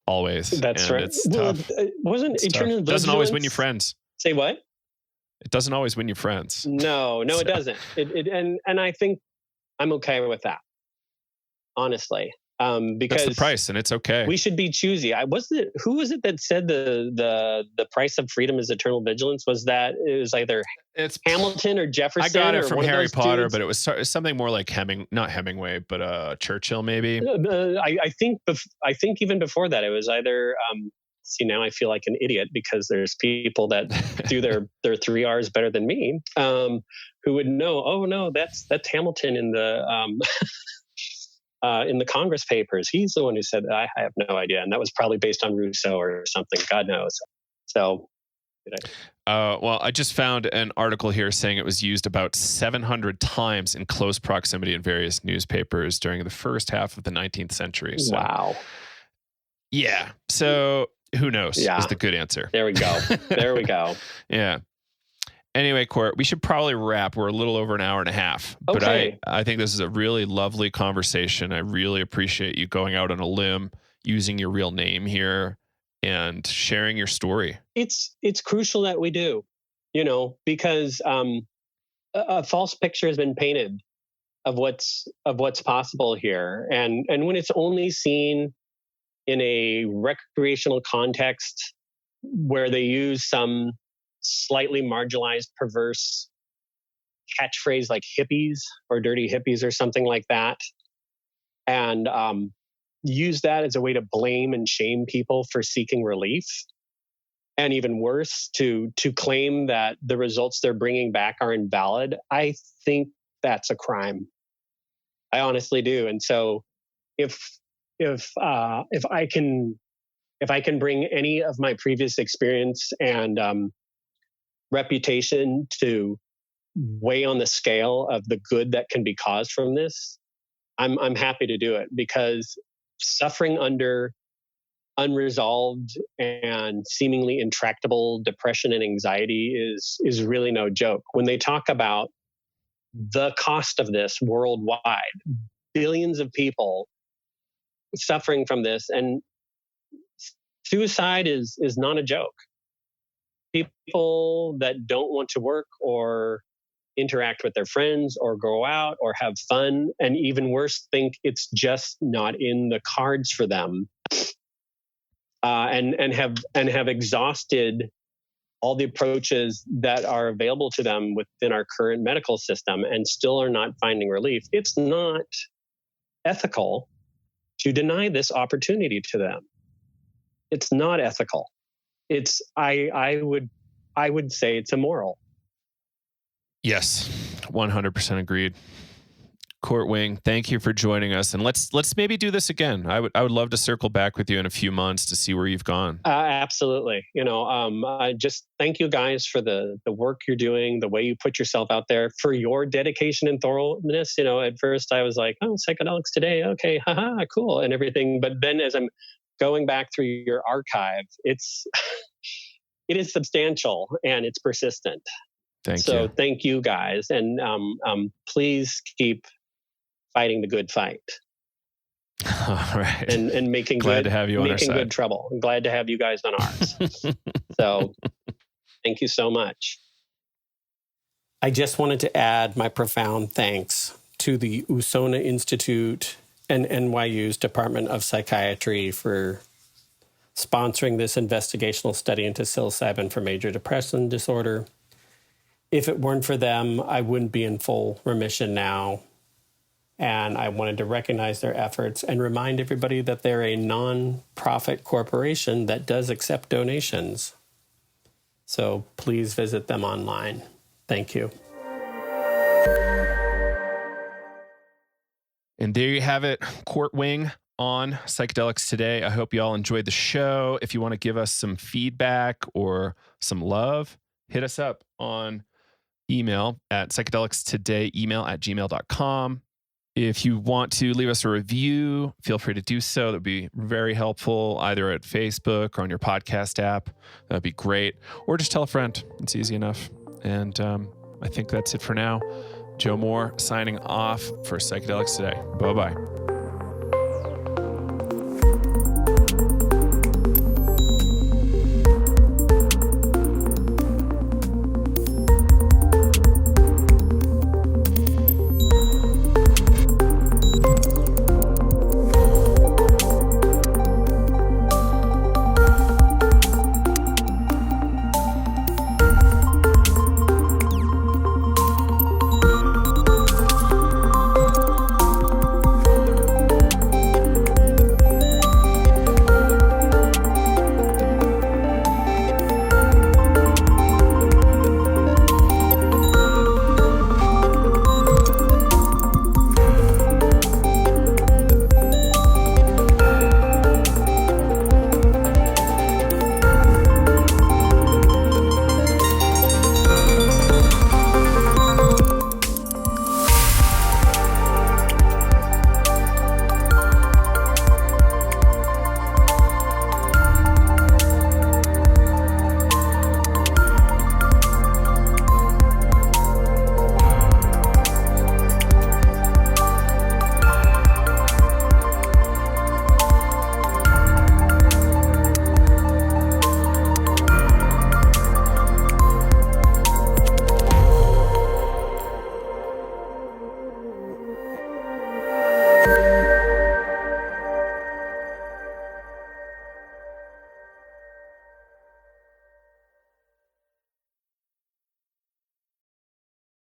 [SPEAKER 1] always.
[SPEAKER 2] That's right.
[SPEAKER 1] It's tough.
[SPEAKER 2] Wasn't eternal vigilance?
[SPEAKER 1] It doesn't always win you friends.
[SPEAKER 2] Say what?
[SPEAKER 1] It doesn't always win you friends.
[SPEAKER 2] No, it doesn't. And I think I'm okay with that, honestly. Because
[SPEAKER 1] that's the price, and it's okay.
[SPEAKER 2] We should be choosy. Who was it that said the price of freedom is eternal vigilance? Was that it was either Hamilton or Jefferson?
[SPEAKER 1] I got it from Harry Potter, but it was something more like not Hemingway, but Churchill maybe.
[SPEAKER 2] I think even before that, it was either. See, now I feel like an idiot because there's people that do their 3 R's better than me, who would know. Oh no, that's Hamilton in the. In the Congress papers. He's the one who said that. I have no idea. And that was probably based on Rousseau or something. God knows. So.
[SPEAKER 1] Well, I just found an article here saying it was used about 700 times in close proximity in various newspapers during the first half of the 19th century. So,
[SPEAKER 2] wow.
[SPEAKER 1] Yeah. So who knows is the good answer.
[SPEAKER 2] There we go.
[SPEAKER 1] Yeah. Anyway, Court, we should probably wrap. We're a little over an hour and a half. But
[SPEAKER 2] Okay.
[SPEAKER 1] I think this is a really lovely conversation. I really appreciate you going out on a limb, using your real name here, and sharing your story.
[SPEAKER 2] It's crucial that we do, because a false picture has been painted of what's possible here, and when it's only seen in a recreational context where they use some slightly marginalized, perverse catchphrase like hippies or dirty hippies or something like that, and use that as a way to blame and shame people for seeking relief, and even worse, to claim that the results they're bringing back are invalid. I think that's a crime. I honestly do. And so, if I can bring any of my previous experience and reputation to weigh on the scale of the good that can be caused from this, I'm happy to do it, because suffering under unresolved and seemingly intractable depression and anxiety is really no joke. When they talk about the cost of this worldwide, billions of people suffering from this, and suicide is not a joke. People that don't want to work or interact with their friends or go out or have fun, and even worse, think it's just not in the cards for them, and have exhausted all the approaches that are available to them within our current medical system and still are not finding relief. It's not ethical to deny this opportunity to them. It's not ethical. I would say it's immoral.
[SPEAKER 1] Yes, 100% agreed. Court Wing, thank you for joining us, and let's maybe do this again. I would love to circle back with you in a few months to see where you've gone.
[SPEAKER 2] Absolutely. I just thank you guys for the work you're doing, the way you put yourself out there, for your dedication and thoroughness. At first I was like, oh, psychedelics today, okay, haha, cool, and everything. But then as I'm going back through your archive, it is substantial and it's persistent. So thank you guys, and please keep fighting the good fight.
[SPEAKER 1] All right.
[SPEAKER 2] And making
[SPEAKER 1] glad to have you on our side.
[SPEAKER 2] Good trouble. I'm glad to have you guys on ours. So thank you so much. I just wanted to add my profound thanks to the Usona Institute and NYU's Department of Psychiatry for sponsoring this investigational study into psilocybin for major depressive disorder. If it weren't for them, I wouldn't be in full remission now. And I wanted to recognize their efforts and remind everybody that they're a non-profit corporation that does accept donations. So please visit them online. Thank you.
[SPEAKER 1] And there you have it, Court Wing on Psychedelics Today. I hope you all enjoyed the show. If you want to give us some feedback or some love, hit us up on email at psychedelicstoday@gmail.com. If you want to leave us a review, feel free to do so. That would be very helpful, either at Facebook or on your podcast app. That would be great. Or just tell a friend. It's easy enough. And I think that's it for now. Joe Moore signing off for Psychedelics Today. Bye-bye.